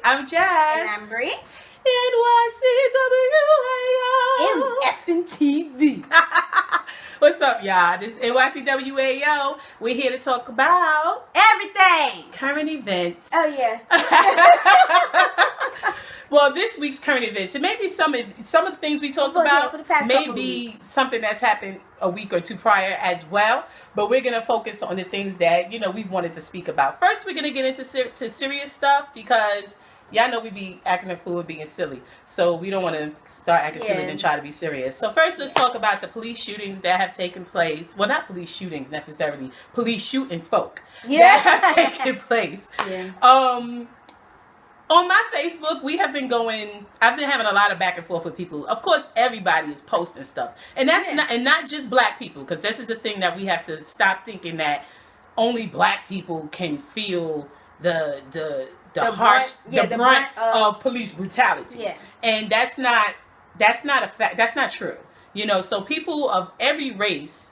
I'm Jazz. And I'm BRITT. M.F.N.T.V. What's up, y'all? This is NYCWAO. We're here to talk about everything. Current events. Oh, yeah. Well, this week's current events, and maybe some of the things we talk about for the past may be something that's happened a week or two prior as well. But we're going to focus on the things that, we've wanted to speak about. First, we're going to get into serious stuff because y'all know we be acting a fool and being silly. So we don't want to start acting silly and try to be serious. So first, let's talk about the police shootings that have taken place. Well, not police shootings necessarily. Police shooting folk that have taken place. On my Facebook, I've been having a lot of back and forth with people. Of course, everybody is posting stuff. And that's not just black people, because this is the thing that we have to stop thinking that only black people can feel the brunt of police brutality. Yeah. And that's not a fact. That's not true. So people of every race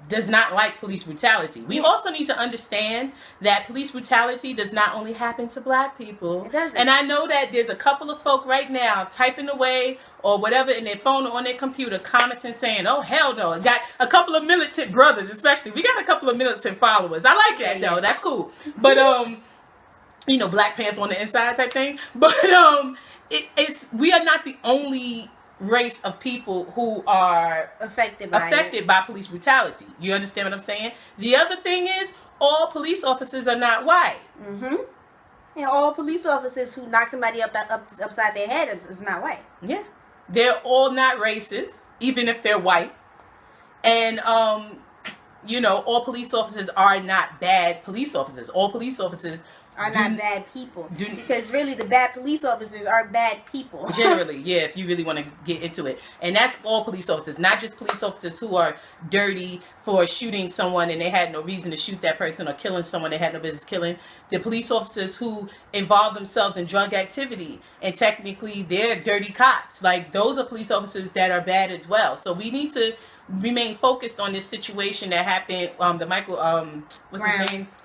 does not like police brutality. We also need to understand that police brutality does not only happen to black people. It doesn't. And I know that there's a couple of folk right now typing away or whatever in their phone or on their computer commenting saying, oh, hell no. Got a couple of militant brothers, especially. We got a couple of militant followers. I like that, though. That's cool. But, Black Panther on the inside type thing. But we are not the only race of people who are affected by police brutality. You understand what I'm saying? The other thing is, all police officers are not white. Mm-hmm. And all police officers who knock somebody upside their head is not white. Yeah. They're all not racist, even if they're white. And, all police officers are not bad police officers. All police officers are not bad people. Because really the bad police officers are bad people. Generally, yeah, if you really want to get into it. And that's all police officers, not just police officers who are dirty for shooting someone and they had no reason to shoot that person, or killing someone they had no business killing. The police officers who involve themselves in drug activity and technically they're dirty cops. Like, those are police officers that are bad as well. So we need to remain focused on this situation that happened, the Michael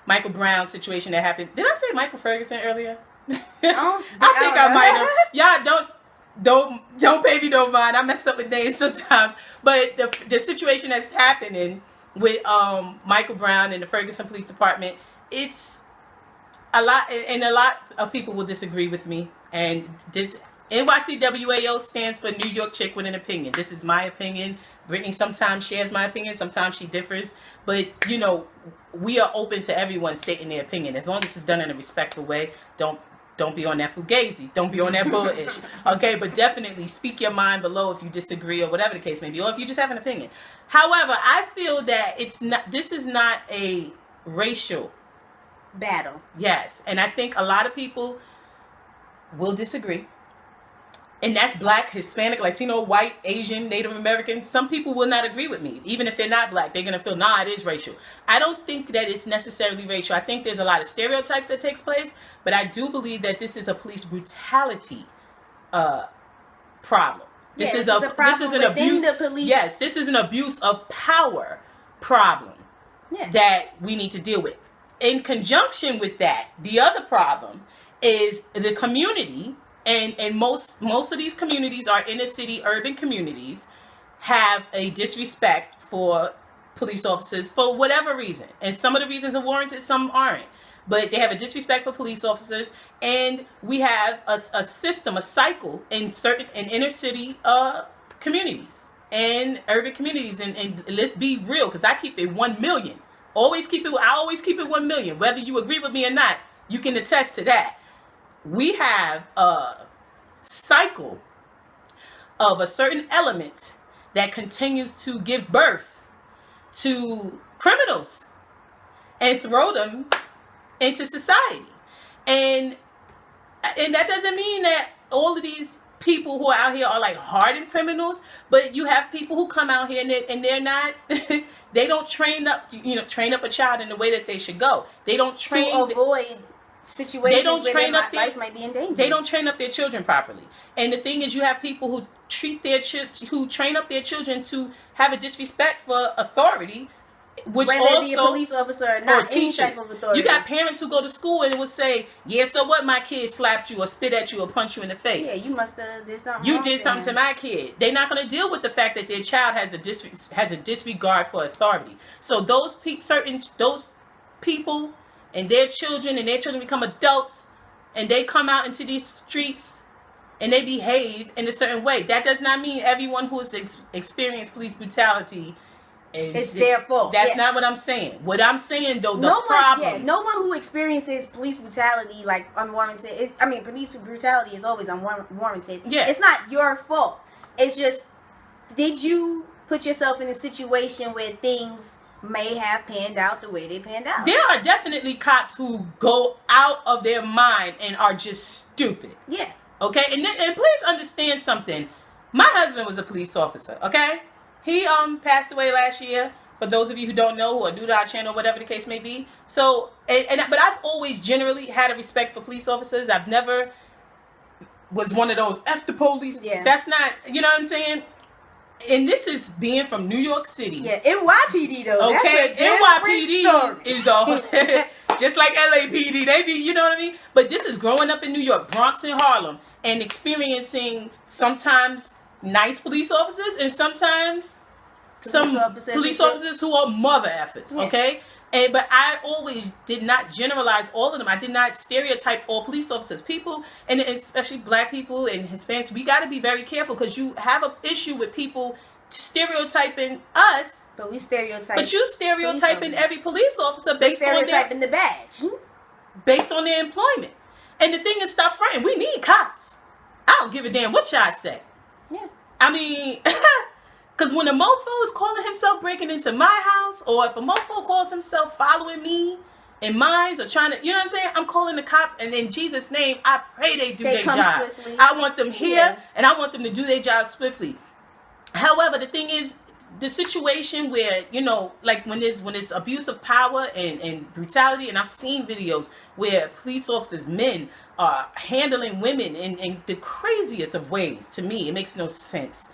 Michael Brown situation that happened. Did I say Michael Ferguson earlier? I think I might have. Y'all don't pay me no mind. I mess up with names sometimes. But the situation that's happening with Michael Brown and the Ferguson Police Department, it's a lot, and a lot of people will disagree with me. And this NYCWAO stands for New York Chick with an Opinion. This is my opinion. Brittany sometimes shares my opinion, sometimes she differs. But, we are open to everyone stating their opinion, as long as it's done in a respectful way. Don't be on that fugazi. Don't be on that bullish. Okay, but definitely speak your mind below if you disagree or whatever the case may be, or if you just have an opinion. However, I feel that this is not a racial battle. Yes, and I think a lot of people will disagree. And that's black, Hispanic, Latino, white, Asian, Native American. Some people will not agree with me. Even if they're not black, they're going to feel, nah, it is racial. I don't think that it's necessarily racial. I think there's a lot of stereotypes that takes place. But I do believe that this is a police brutality problem. This is an abuse. The police. Yes, this is an abuse of power problem that we need to deal with. In conjunction with that, the other problem is the community. And most of these communities are inner city urban communities, have a disrespect for police officers for whatever reason. And some of the reasons are warranted, some aren't. But they have a disrespect for police officers. And we have a system, a cycle in inner city communities and urban communities. And let's be real, because I keep it 1 million. I always keep it 1 million. Whether you agree with me or not, you can attest to that. We have a cycle of a certain element that continues to give birth to criminals and throw them into society. And that doesn't mean that all of these people who are out here are like hardened criminals, but you have people who come out here and they're not they don't train up a child in the way that they should go. They don't train to avoid situations where life might be in danger. They don't train up their children properly. And the thing is, you have people who train up their children to have a disrespect for authority which whether also, it be a police officer or not, or any teachers. type of authority. You got parents who go to school and will say, yeah, so what, my kid slapped you or spit at you or punched you in the face. Yeah, you must have did something You wrong did to something to him. my kid. They're not going to deal with the fact that their child has a disregard for authority. So those people and their children become adults and they come out into these streets and they behave in a certain way. That does not mean everyone who has experienced police brutality it's their fault. That's not what I'm saying. What I'm saying, though, no one who experiences police brutality, like, unwarranted, police brutality is always unwarranted. Yeah. It's not your fault. It's just, did you put yourself in a situation where things may have panned out the way they panned out? There are definitely cops who go out of their mind and are just stupid. Yeah. Okay? And please understand something. My husband was a police officer, okay? He passed away last year. For those of you who don't know, who are new to our channel, whatever the case may be. So, but I've always generally had a respect for police officers. I've never was one of those F the police. Yeah. That's not, you know what I'm saying? And this is being from New York City. Yeah, NYPD though. Okay, NYPD is all just like LAPD. They be, you know what I mean? But this is growing up in New York, Bronx and Harlem, and experiencing sometimes nice police officers and sometimes police officers who are mother effers, okay? But I always did not generalize all of them. I did not stereotype all police officers. People, and especially black people and Hispanics, we got to be very careful because you have an issue with people stereotyping us. But we stereotype. But you stereotyping every police officer based on the badge. Based on their employment. And the thing is, stop fronting. We need cops. I don't give a damn what y'all say. Yeah. I mean, because when a mofo is calling himself breaking into my house, or if a mofo calls himself following me in mines or trying to, you know what I'm saying? I'm calling the cops, and in Jesus' name, I pray they do their job. Swiftly. I want them here, and I want them to do their job swiftly. However, the thing is, the situation where, you know, like when there's abuse of power and brutality, and I've seen videos where police officers, men, are handling women in the craziest of ways. To me, it makes no sense.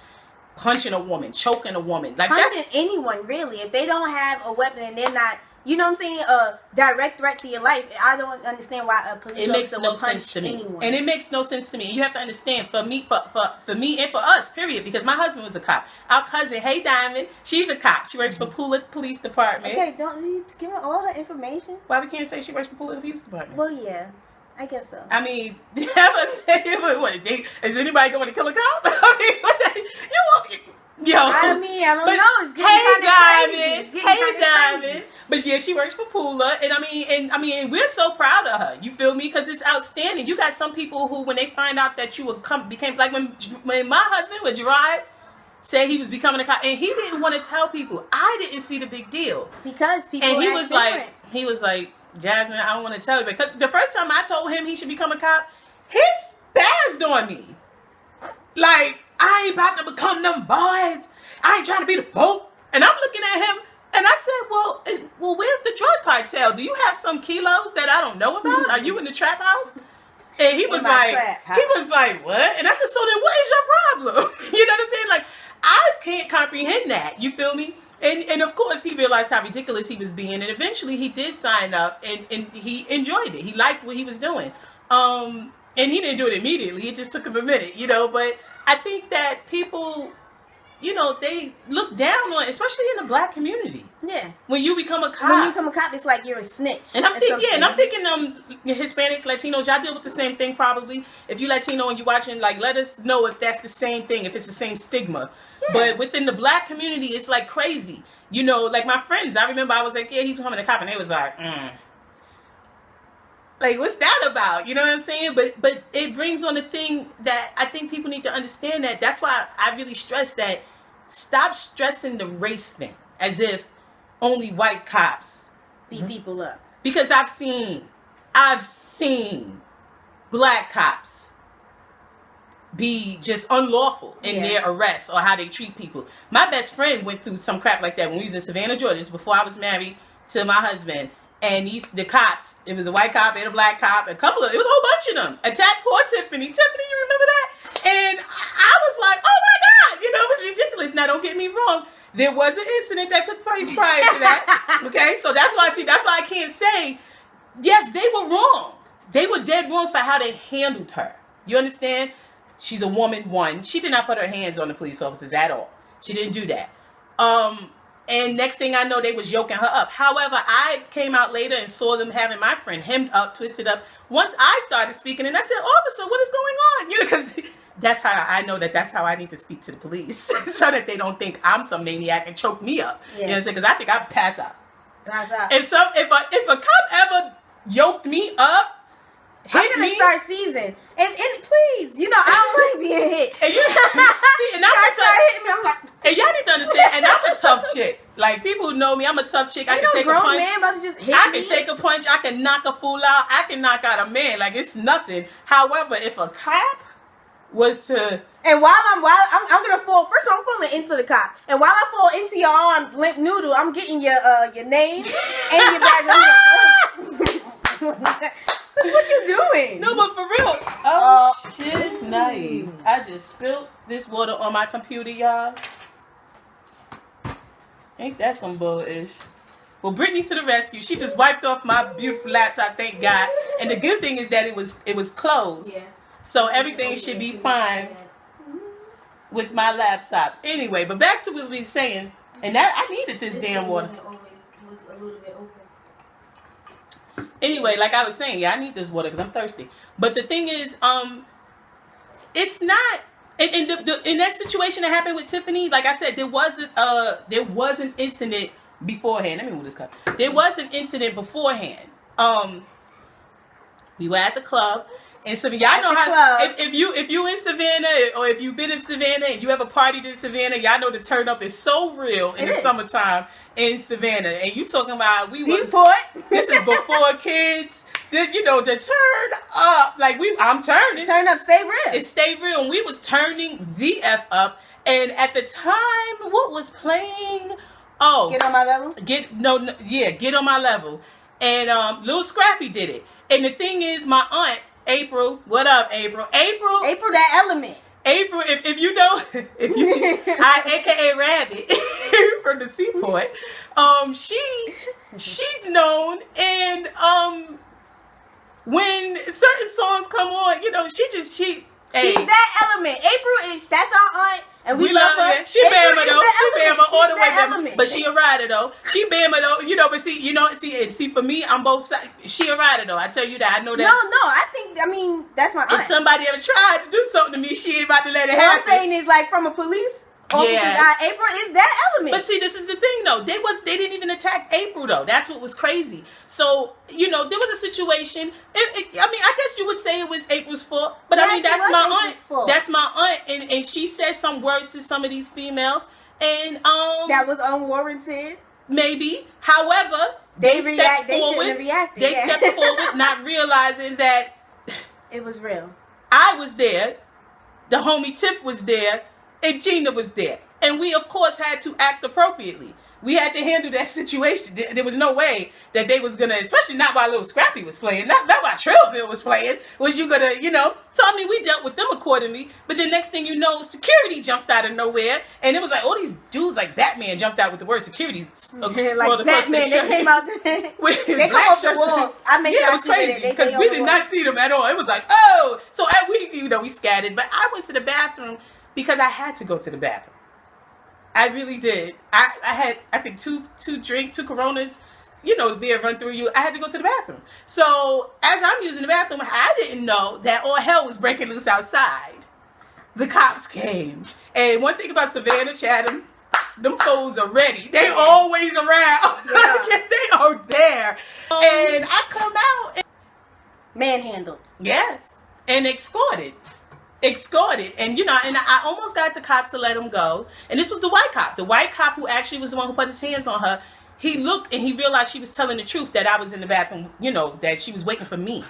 Punching a woman, choking a woman, like punching anyone really. If they don't have a weapon and they're not, you know what I'm saying, a direct threat to your life, I don't understand why a police officer would punch anyone. And it makes no sense to me. And you have to understand, for me and for us, period, because my husband was a cop. Our cousin, hey Diamond, she's a cop. She works for Pula Police Department. Okay, don't you give her all her information? Why we can't say she works for Pula Police Department? Well, yeah. I guess so. I mean, is anybody going to kill a cop? I mean, I don't know. It's getting kind of crazy. But yeah, she works for Pula, and I mean, we're so proud of her. You feel me? Because it's outstanding. You got some people who, when they find out that you became like when my husband, with Gerard, said he was becoming a cop, and he didn't want to tell people. I didn't see the big deal because people. And he was like, Jasmine, I don't want to tell you, because the first time I told him he should become a cop, he spazzed on me. Like, I ain't about to become them boys. I ain't trying to be the folk. And I'm looking at him, and I said, well, where's the drug cartel? Do you have some kilos that I don't know about? Are you in the trap house? And he was like, what? And I said, so then what is your problem? You know what I'm saying? Like, I can't comprehend that. You feel me? And of course, he realized how ridiculous he was being. And eventually, he did sign up, and he enjoyed it. He liked what he was doing. And he didn't do it immediately. It just took him a minute, you know. But I think that people, you know, they look down on, especially in the black community. Yeah. When you become a cop. When you become a cop, it's like you're a snitch. And I'm thinking, Hispanics, Latinos, y'all deal with the same thing probably. If you Latino and you watching, like, let us know if that's the same thing, if it's the same stigma. Yeah. But within the black community, it's like crazy. You know, like my friends, I remember I was like, yeah, he's becoming a cop, and they was like, Like, what's that about? You know what I'm saying? But it brings on the thing that I think people need to understand. That's why I really stress that. Stop stressing the race thing as if only white cops beat people up. Because I've seen black cops be just unlawful in their arrests or how they treat people. My best friend went through some crap like that when we was in Savannah, Georgia. This was before I was married to my husband. And the cops, it was a white cop and a black cop, it was a whole bunch of them. Attacked poor Tiffany. Tiffany, you remember that? And I was like, oh my God, you know, it was ridiculous. Now, don't get me wrong. There was an incident that took place prior to that. Okay, so that's why I can't say, yes, they were wrong. They were dead wrong for how they handled her. You understand? She's a woman, one. She did not put her hands on the police officers at all. She didn't do that. And next thing I know, they was yoking her up. However, I came out later and saw them having my friend hemmed up, twisted up. Once I started speaking, and I said, officer, what is going on? You know, because that's how I know that's how I need to speak to the police. So that they don't think I'm some maniac and choke me up. Yeah. You know what I'm saying? Because I think I'd pass out. Pass out. If a cop ever yoked me up, I'm gonna start season. And please, you know, I don't like being hit. And hitting me, I'm like, and y'all need to understand, and I'm a tough chick. Like, people who know me, I'm a tough chick. I can take a punch. Man about to just hit I can take a punch. I can knock a fool out. I can knock out a man. Like, it's nothing. However, if a cop was to... And while I'm gonna fall. First of all, I'm falling into the cop. And while I fall into your arms, limp noodle, I'm getting your name and your badge. I'm like, that's what you doing. No, but for real. Oh, shit, nice. I just spilled this water on my computer, y'all. Ain't that some bullish? Well, Brittany to the rescue. She just wiped off my beautiful laptop, thank God. And the good thing is that it was closed. Yeah. So everything should be fine with my laptop. Anyway, but back to what we were saying. And that I needed this damn water. Was a little bit open. Anyway, like I was saying, yeah, I need this water because I'm thirsty. But the thing is, it's not in that situation that happened with Tiffany. Like I said, there was an incident beforehand. Let me move this cup. There was an incident beforehand. We were at the club. And so y'all know how if you in Savannah or if you've been in Savannah and you ever partied in Savannah, y'all know the turn up is so real in the summertime in Savannah. And you talking about Seaport. This is before kids. You know, the turn up, like I'm turning. Turn up, stay real. It stayed real, and we was turning the F up. And at the time, what was playing? Oh, Get on My Level. Get on My Level. And Lil Scrappy did it. And the thing is, my aunt. April, what up, April? April, that element. April, if you know, AKA Rabbit from the Seaport, she's known, and when certain songs come on, you know, she's that element. April is that's our aunt. And we love her. She Bama though. She Bama all the way Bama. But she a rider though. She Bama though. You know, but see for me, I'm both sides. She a rider though. I tell you that. I know that. No, I mean, that's my aunt. If somebody ever tried to do something to me, she ain't about to let it happen. What I'm saying is, like, from a police officer's eye, April is that element. But see, this is the thing though. They didn't even attack April though. That's what was crazy. So, you know, there was a situation. I mean, I guess you would say it was April's fault. But yes, I mean, that's my aunt. Fault. That's my aunt. And she said some words to some of these females. And that was unwarranted. Maybe. However, they stepped forward. They stepped forward, not realizing that it was real. I was there. The homie Tiff was there. And Gina was there. And we, of course, had to act appropriately. We had to handle that situation. There was no way that they was going to, especially not while Little Scrappy was playing, not while Trillville was playing, was you going to, you know. So, I mean, we dealt with them accordingly. But the next thing you know, security jumped out of nowhere. And it was like, all these dudes like Batman jumped out with the word security. Like Batman, they came out with his black off the walls. I make sure it was crazy because we did not see them at all. It was like, oh. So, we scattered. But I went to the bathroom because I had to go to the bathroom. I really did. I had, I think, two Coronas, you know, the beer run through you. I had to go to the bathroom. So as I'm using the bathroom, I didn't know that all hell was breaking loose outside. The cops came. And one thing about Savannah, Chatham, them foes are ready. They always around. Yeah. They are there. And I come out. And manhandled. Yes. And escorted. And, you know, and I almost got the cops to let him go. And this was the white cop. The white cop who actually was the one who put his hands on her. He looked and he realized she was telling the truth, that I was in the bathroom, you know, that she was waiting for me.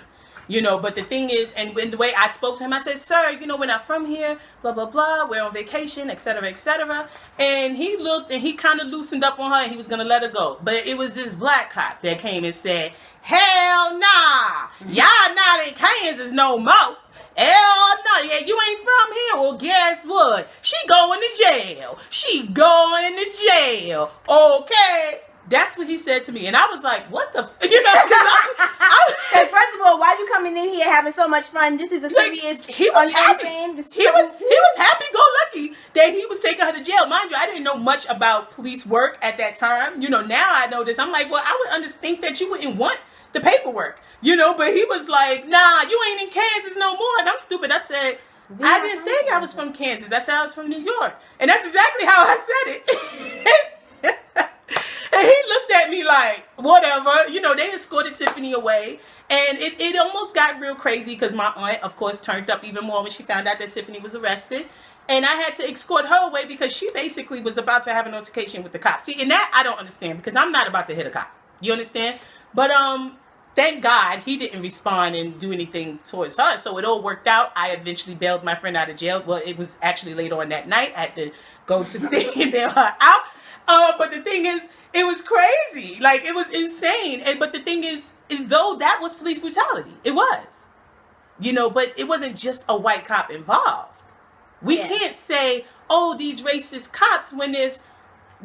You know, but the thing is, and when the way I spoke to him, I said, sir, you know, we're not from here, blah, blah, blah. We're on vacation, et cetera, et cetera. And he looked and he kind of loosened up on her and he was going to let her go. But it was this black cop that came and said, hell nah, y'all not in Kansas no more. Hell no, yeah, you ain't from here. Well, guess what? She going to jail. She going to jail. Okay. That's what he said to me. And I was like, what the you know, because first of all, why you coming in here having so much fun? This is a serious, he was happy. He was happy go lucky that he was taking her to jail. Mind you, I didn't know much about police work at that time. You know, now I know this. I'm like, well, I would think that you wouldn't want the paperwork, you know, but he was like, nah, you ain't in Kansas no more. And I'm stupid. I said, I didn't say I was from Kansas. I said I was from New York. And that's exactly how I said it. And he looked at me like, whatever. You know, they escorted Tiffany away. And it almost got real crazy because my aunt, of course, turned up even more when she found out that Tiffany was arrested. And I had to escort her away because she basically was about to have an altercation with the cops. See, and that I don't understand because I'm not about to hit a cop. You understand? But thank God he didn't respond and do anything towards her. So it all worked out. I eventually bailed my friend out of jail. Well, it was actually later on that night. I had to go to the thing and bail her out. But the thing is, it was crazy. Like, it was insane. But the thing is, though that was police brutality, it was. You know, but it wasn't just a white cop involved. We can't say, oh, these racist cops when there's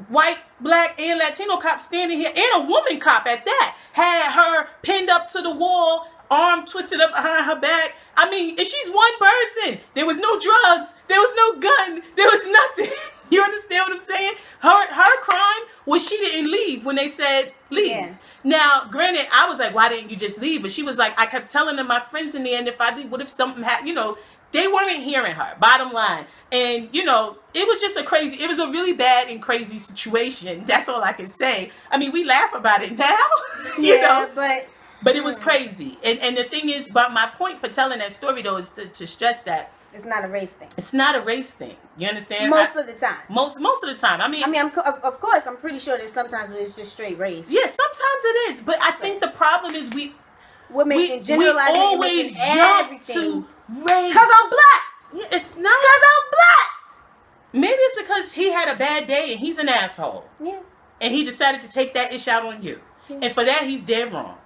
white, black, and Latino cops standing here, and a woman cop at that, had her pinned up to the wall, arm twisted up behind her back. I mean, if she's one person, there was no drugs, there was no gun, there was nothing. You understand what I'm saying? Her crime was she didn't leave when they said leave. Yeah. Now, granted, I was like, why didn't you just leave? But she was like, I kept telling them my friends in the end, if I leave, what if something happened? You know, they weren't hearing her, bottom line. And, you know, it was just it was a really bad and crazy situation. That's all I can say. I mean, we laugh about it now, you know. But it was crazy. And the thing is, but my point for telling that story, though, is to stress that it's not a race thing. It's not a race thing. You understand? Most of the time. Most of the time. I mean, of course, I'm pretty sure that sometimes it's just straight race. Yeah, sometimes it is. But I think the problem is we're making generalizing. We always jump to race. Because I'm black. Yeah, it's not. Because I'm black. Maybe it's because he had a bad day and he's an asshole. Yeah. And he decided to take that ish out on you. Yeah. And for that, he's dead wrong.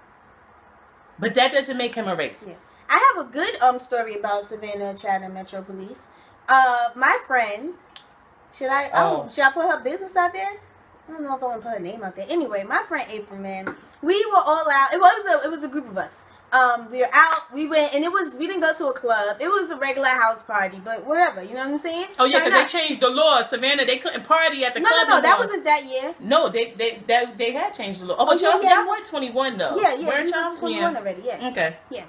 But that doesn't make him a racist. Yes. I have a good story about Savannah Chatham Metro Police. My friend, should I put her business out there? I don't know if I want to put her name out there. Anyway, my friend April, man, we were all out. It was a group of us. We were out. We went, and we didn't go to a club. It was a regular house party, but whatever. You know what I'm saying? Oh yeah, because they changed the law. Savannah, they couldn't party at the club. No, that wasn't that year. No, they had changed the law. Oh, but y'all weren't 21 though. Yeah, we were 21 already. Yeah. Okay. Yeah.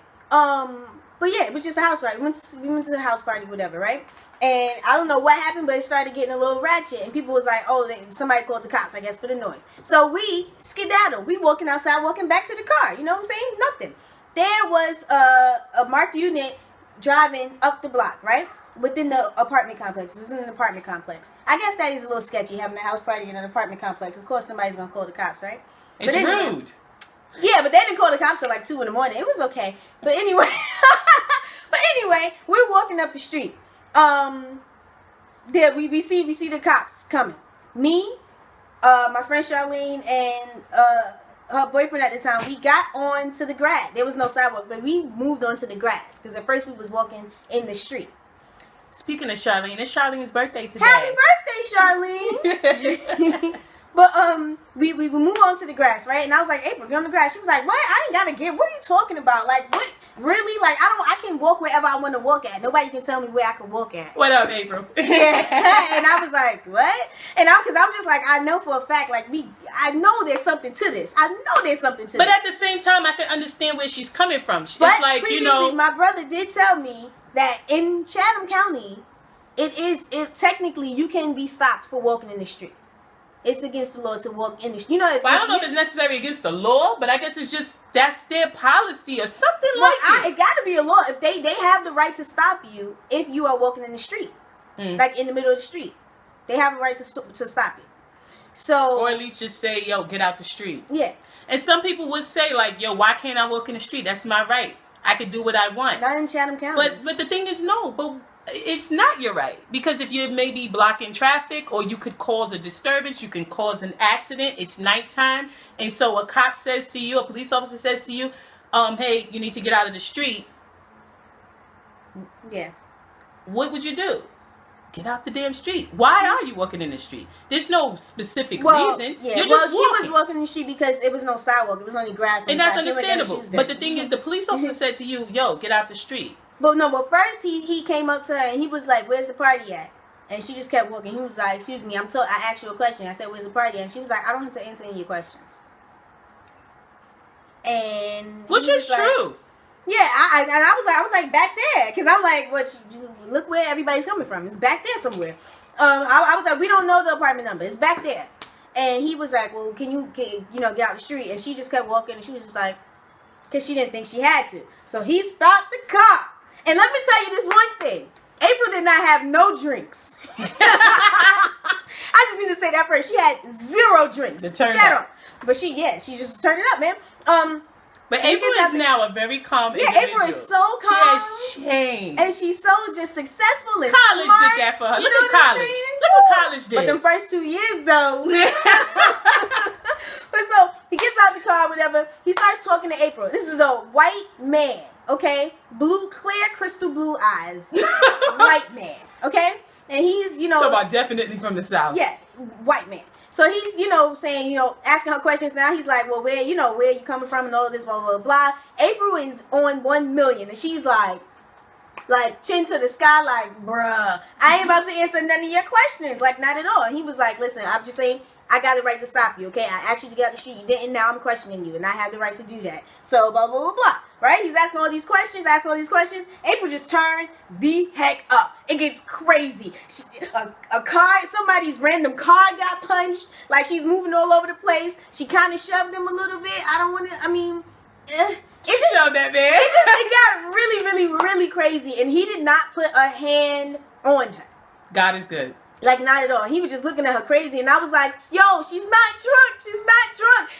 But yeah, it was just a house party. We went to the house party, whatever, right? And I don't know what happened, but it started getting a little ratchet. And people was like, oh, somebody called the cops, I guess, for the noise. So we skedaddled. We walking outside, walking back to the car. You know what I'm saying? Nothing. There was a marked unit driving up the block, right? Within the apartment complex. It was in an apartment complex. I guess that is a little sketchy, having a house party in an apartment complex. Of course, somebody's going to call the cops, right? It's rude. Yeah, but they didn't call the cops till like 2 in the morning. It was okay. But anyway, we're walking up the street. There we see the cops coming. Me, my friend Charlene, and her boyfriend at the time, we got onto the grass. There was no sidewalk, but we moved onto the grass because at first we was walking in the street. Speaking of Charlene, it's Charlene's birthday today. Happy birthday, Charlene! But we move on to the grass, right? And I was like, April, you're on the grass. She was like, what? I ain't gotta get. What are you talking about? Like, what? Really? Like, I can walk wherever I want to walk at. Nobody can tell me where I can walk at. What up, April? Yeah. And I was like, what? And I'm just like, I know for a fact, like I know there's something to this. I know there's something to but this. But at the same time, I can understand where she's coming from. It's but like, previously, my brother did tell me that in Chatham County, technically you can be stopped for walking in the street. It's against the law to walk in the street. You know, I don't know if it's necessarily against the law, but I guess it's just that's their policy or something like that. It got to be a law. If they have the right to stop you if you are walking in the street, like in the middle of the street, they have a right to stop you. So, or at least just say, "Yo, get out the street." Yeah. And some people would say, like, "Yo, why can't I walk in the street? That's my right." I could do what I want. Not in Chatham County. But the thing is, no, but it's not your right. Because if you're maybe blocking traffic, or you could cause a disturbance, you can cause an accident, it's nighttime, and so a cop says to you, a police officer says to you, hey, you need to get out of the street. Yeah. What would you do? Get out the damn street. Why are you walking in the street? There's no specific reason. Yeah. You're Well, just she walking. was walking in the street because it was no sidewalk. It was only grass. And that's inside. She was like, understandable. she was But the thing is, the police officer said to you, yo, get out the street. But no, but first he came up to her and he was like, where's the party at? And she just kept walking. He was like, excuse me, I asked you a question. I said, where's the party at? And she was like, I don't have to answer any of your questions. And which is true. Yeah, I was like back there, because I'm like, look where everybody's coming from. It's back there somewhere. I was like, we don't know the apartment number. It's back there. And he was like, well, can you get out the street? And she just kept walking, and she was just like, because she didn't think she had to. So he stopped the car. And let me tell you this one thing. April did not have no drinks. I just need to say that first. She had 0 drinks. The turn up. But she just turned it up, man. But April is now a very calm individual. Yeah, April is so calm. She has changed. And she's so just successful and college smart. did that for her. You Look know at what I'm college. saying? Look what college did. But them first 2 years, though. But so, he gets out the car, whatever. He starts talking to April. This is a white man, okay? Clear crystal blue eyes. White man, okay? And he's, So about definitely from the South. Yeah, white man. So he's, saying, asking her questions. Now he's like, well, where you coming from and all of this, blah, blah, blah. April is on 1 million. And she's like chin to the sky, like, bruh, I ain't about to answer none of your questions. Like, not at all. And he was like, listen, I'm just saying, I got the right to stop you, okay? I asked you to get out the street. You didn't. Now I'm questioning you. And I have the right to do that. So, blah, blah, blah, blah. Right? He's asking all these questions, April just turned the heck up. It gets crazy. A car, somebody's random car got punched. Like, she's moving all over the place. She kind of shoved him a little bit. She shoved that man. It got really, really, really crazy. And he did not put a hand on her. God is good. Like, not at all. He was just looking at her crazy. And I was like, yo, she's not drunk.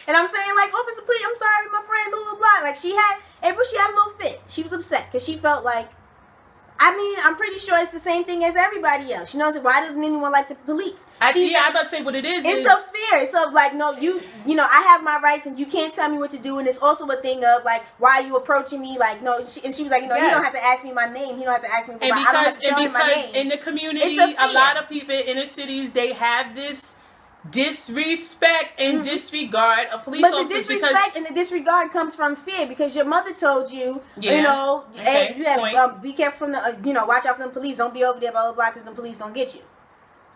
And I'm saying, like, officer, please, I'm sorry, my friend, blah, blah, blah. Like, April, she had a little fit. She was upset because she felt like, I'm pretty sure it's the same thing as everybody else. She knows it. Why doesn't anyone like the police? I'm about to say what it is. It's a fear. It's of like, no, I have my rights and you can't tell me what to do. And it's also a thing of like, why are you approaching me? Like, no. And she was like, you don't have to ask me my name. You don't have to ask me. I don't have to tell him my name. In the community, a lot of people in the cities, they have this disrespect and disregard of police officers. But the disrespect and the disregard comes from fear, because your mother told you, be careful from the, watch out for the police. Don't be over there, blah, blah, blah, because the police don't get you.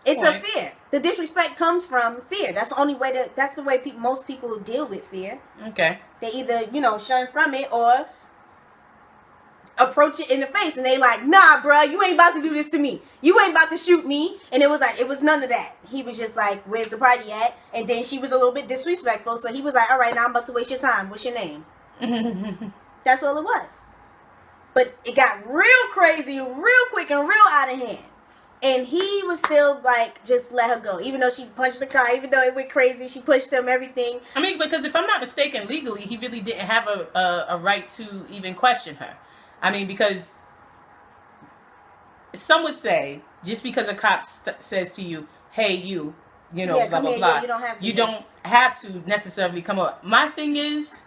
It's a fear. The disrespect comes from fear. That's the only way that's the way most people deal with fear. Okay. They either, shun from it or approach it in the face, and they like, nah, bruh, you ain't about to do this to me. You ain't about to shoot me. And it was none of that. He was just like, where's the party at? And then she was a little bit disrespectful, so he was like, all right, now I'm about to waste your time. What's your name? That's all it was. But it got real crazy, real quick, and real out of hand. And he was still like, just let her go. Even though she punched the car, even though it went crazy, she pushed him, everything. I mean, because if I'm not mistaken, legally, he really didn't have a right to even question her. I mean, because some would say, just because a cop says to you, hey, blah, blah, blah, blah, you don't have to necessarily come up. My thing is,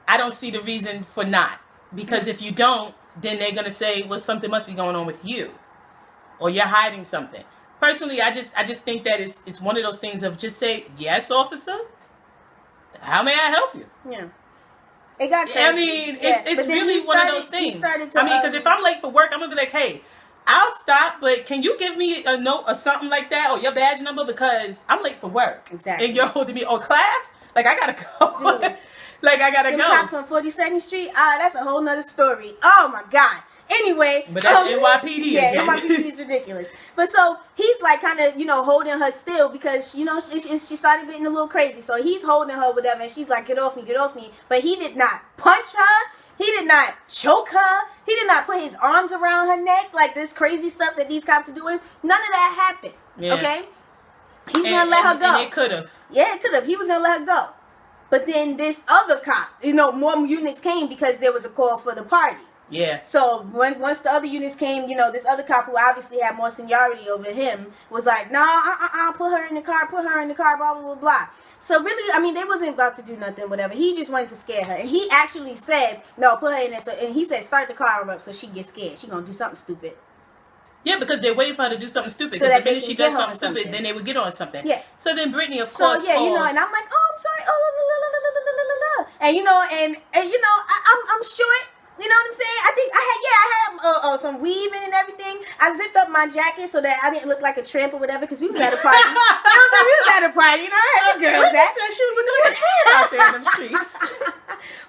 I don't see the reason for not. Because if you don't, then they're going to say, well, something must be going on with you. Or you're hiding something. Personally, I just think that it's one of those things of just say, yes, officer, how may I help you? Yeah. It got crazy. I mean, it's really one of those things. Because if I'm late for work, I'm going to be like, hey, I'll stop, but can you give me a note or something like that, or your badge number, because I'm late for work. Exactly. And you're holding me, or class? Like, I got to go. Dude, like, I got to go. Cops on 42nd Street? That's a whole nother story. Oh, my God. Anyway. But that's NYPD. Yeah, NYPD is ridiculous. But so he's like kind of, holding her still because, she started getting a little crazy. So he's holding her, whatever, and she's like, get off me, get off me. But he did not punch her. He did not choke her. He did not put his arms around her neck like this crazy stuff that these cops are doing. None of that happened. Yeah. Okay? He was going to let her go. And it could have. Yeah, it could have. He was going to let her go. But then this other cop, you know, more units came because there was a call for the party. Yeah. So once the other units came, you know, this other cop who obviously had more seniority over him was like, nah, put her in the car, blah, blah, blah, blah. So really, I mean, they wasn't about to do nothing, whatever. He just wanted to scare her. And he actually said, no, put her in there. So, and he said, start the car up so she gets scared. She gonna do something stupid. Yeah, because they're waiting for her to do something stupid. So Because that the minute she does something stupid, something. then they would get on something. Yeah. So then Brittany, of So course, yeah, you know, and I'm like, oh, I'm sorry, oh, la, la, la, la, la, la, la, la. And you know, and you know, I'm short. You know what I'm saying? I think I had some weaving and everything. I zipped up my jacket so that I didn't look like a tramp or whatever, because we was at a party. You know what I'm saying? We was at a party. You know, I had the girls at. She was looking like a tramp out there in them streets.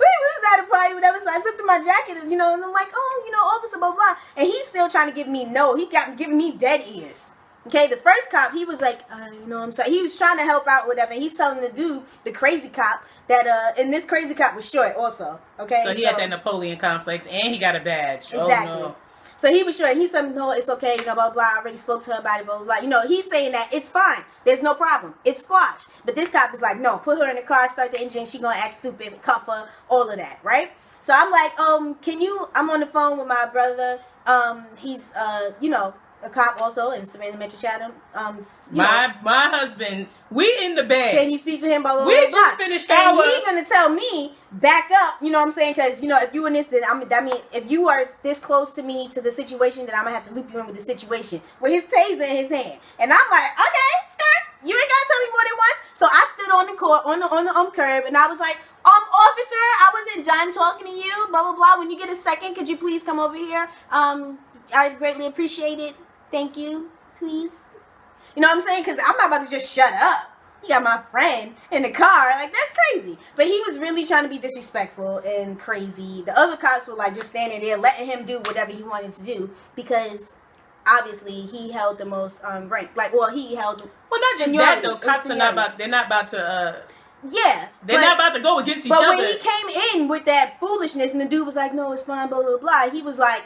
we was at a party, whatever. So I zipped up my jacket, you know, and I'm like, oh, you know, officer, blah blah. And he's still trying to give me no. He got giving me dead ears. Okay, the first cop, he was like, you know what I'm saying? He was trying to help out, whatever. And he's telling the dude, the crazy cop, that, and this crazy cop was short also. Okay. So he had that Napoleon complex and he got a badge. Exactly. Oh, no. So he was short. He said, no, it's okay, you know, blah, blah. I already spoke to her about it, blah, blah, blah. You know, he's saying that it's fine. There's no problem. It's squash. But this cop was like, no, put her in the car, start the engine. She gonna act stupid, cuff her, all of that, right? So I'm like, I'm on the phone with my brother. He's, you know, a cop also in Savannah Metro Chatham. My husband, we in the bed. Can you speak to him? Blah, blah, We blah, just blah. finished and our... he's gonna tell me back up. You know what I'm saying? Because you know, if you in this, then that mean if you are this close to me to the situation, then I'm gonna have to loop you in with the situation with his taser in his hand. And I'm like, okay, Scott, you ain't gotta tell me more than once. So I stood on the court on the curb, and I was like, officer, I wasn't done talking to you. Blah blah blah. When you get a second, could you please come over here? I greatly appreciate it. Thank you, please. You know what I'm saying? Because I'm not about to just shut up. You got my friend in the car. Like, that's crazy. But he was really trying to be disrespectful and crazy. The other cops were, like, just standing there letting him do whatever he wanted to do because, obviously, he held the most rank. Like, well, he held... Well, not just that, though. Cops are not about... They're not about to... Yeah. They're not about to go against each other. But when he came in with that foolishness and the dude was like, no, it's fine, blah, blah, blah, he was like,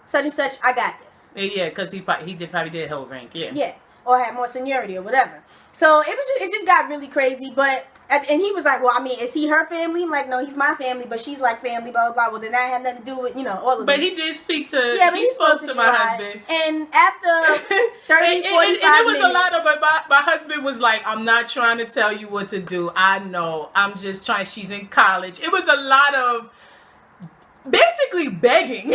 such and such, I got this. Yeah, because he probably did hold rank, yeah. Yeah, or had more seniority or whatever. So it just got really crazy. But and he was like, well, I mean, is he her family? I'm like, no, he's my family, but she's like family, blah blah blah. Well, then that had nothing to do with all of But this. he did speak to. Yeah, but he spoke to my husband. And after 30, 45 and it was minutes, a lot of my husband was like, I'm not trying to tell you what to do. I know. I'm just trying. She's in college. It was a lot of basically begging.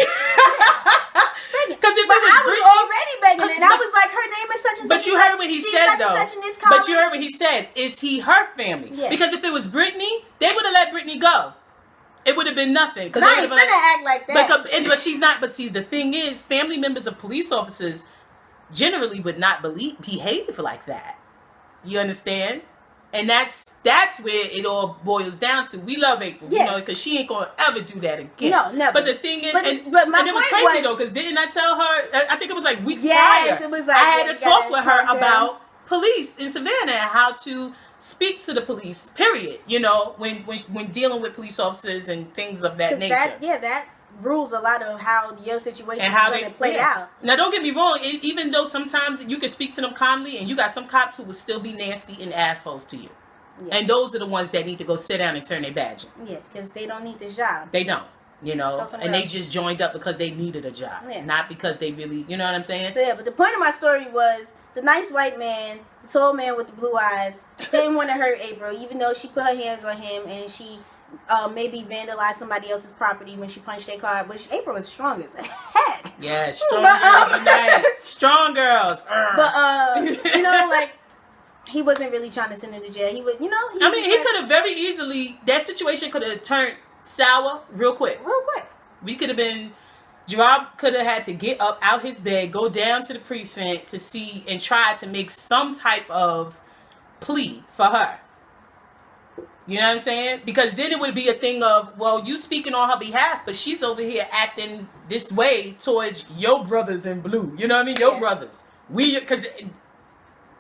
Because I was already begging, and I was like, her name is such and such. But you heard what he said, though. But you heard what he said. Is he her family? Yeah. Because if it was Brittany, they would have let Brittany go. It would have been nothing. Because I ain't finna act like that. But she's not. But see, the thing is, family members of police officers generally would not behave like that. You understand? And that's where it all boils down to. We love April, because she ain't gonna ever do that again. No, never. But the thing is, but it my was point crazy though, because didn't I tell her? I think it was like weeks prior. Yes, it was like I had to talk with her about police in Savannah and how to speak to the police. Period. When dealing with police officers and things of that nature. That rules a lot of how your situation is going to play out. Now, don't get me wrong. Even though sometimes you can speak to them calmly, and you got some cops who will still be nasty and assholes to you. Yeah. And those are the ones that need to go sit down and turn their badge in. Yeah, because they don't need this job. They don't. And they just joined up because they needed a job. Yeah. Not because they really, you know what I'm saying? Yeah, but the point of my story was the nice white man, the tall man with the blue eyes, didn't want to hurt April, even though she put her hands on him and she maybe vandalized somebody else's property when she punched their car, which April was strong as heck. Yeah, strong girls unite. Strong girls. But, he wasn't really trying to send her to jail. He was, he could have very easily, that situation could have turned sour real quick. We could have been, Gerard could have had to get up out his bed, go down to the precinct to see and try to make some type of plea for her. You know what I'm saying? Because then it would be a thing of, well, you speaking on her behalf, but she's over here acting this way towards your brothers in blue. You know what I mean? Your brothers. Because...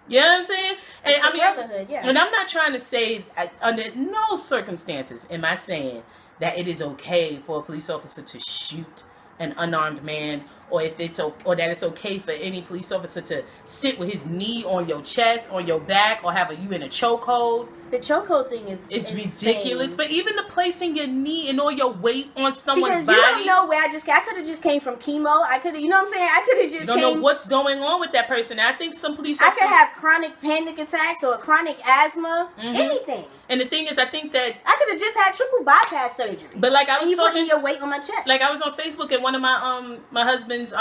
You know what I'm saying? And brotherhood, yeah. And I'm not trying to say, under no circumstances am I saying that it is okay for a police officer to shoot an unarmed man or if it's or that it's okay for any police officer to sit with his knee on your chest, on your back, or have you in a chokehold. The chokehold thing is ridiculous. But even the placing your knee and all your weight on someone's body. Because you don't know where I could have just came from chemo. I could have, you know what I'm saying? I could have just don't know what's going on with that person. I think some police officers, I could have chronic panic attacks or chronic asthma, anything. And the thing is, I think that I could have just had triple bypass surgery. But like I was putting your weight on my chest. Like I was on Facebook, and one of my husband's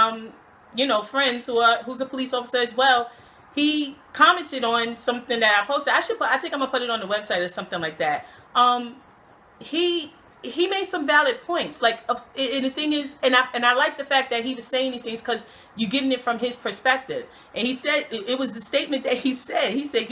friends who's a police officer as well. He commented on something that I posted. I think I'm gonna put it on the website or something like that. He made some valid points. Like, and the thing is, and I like the fact that he was saying these things because you're getting it from his perspective. And he said it was the statement that he said. He said,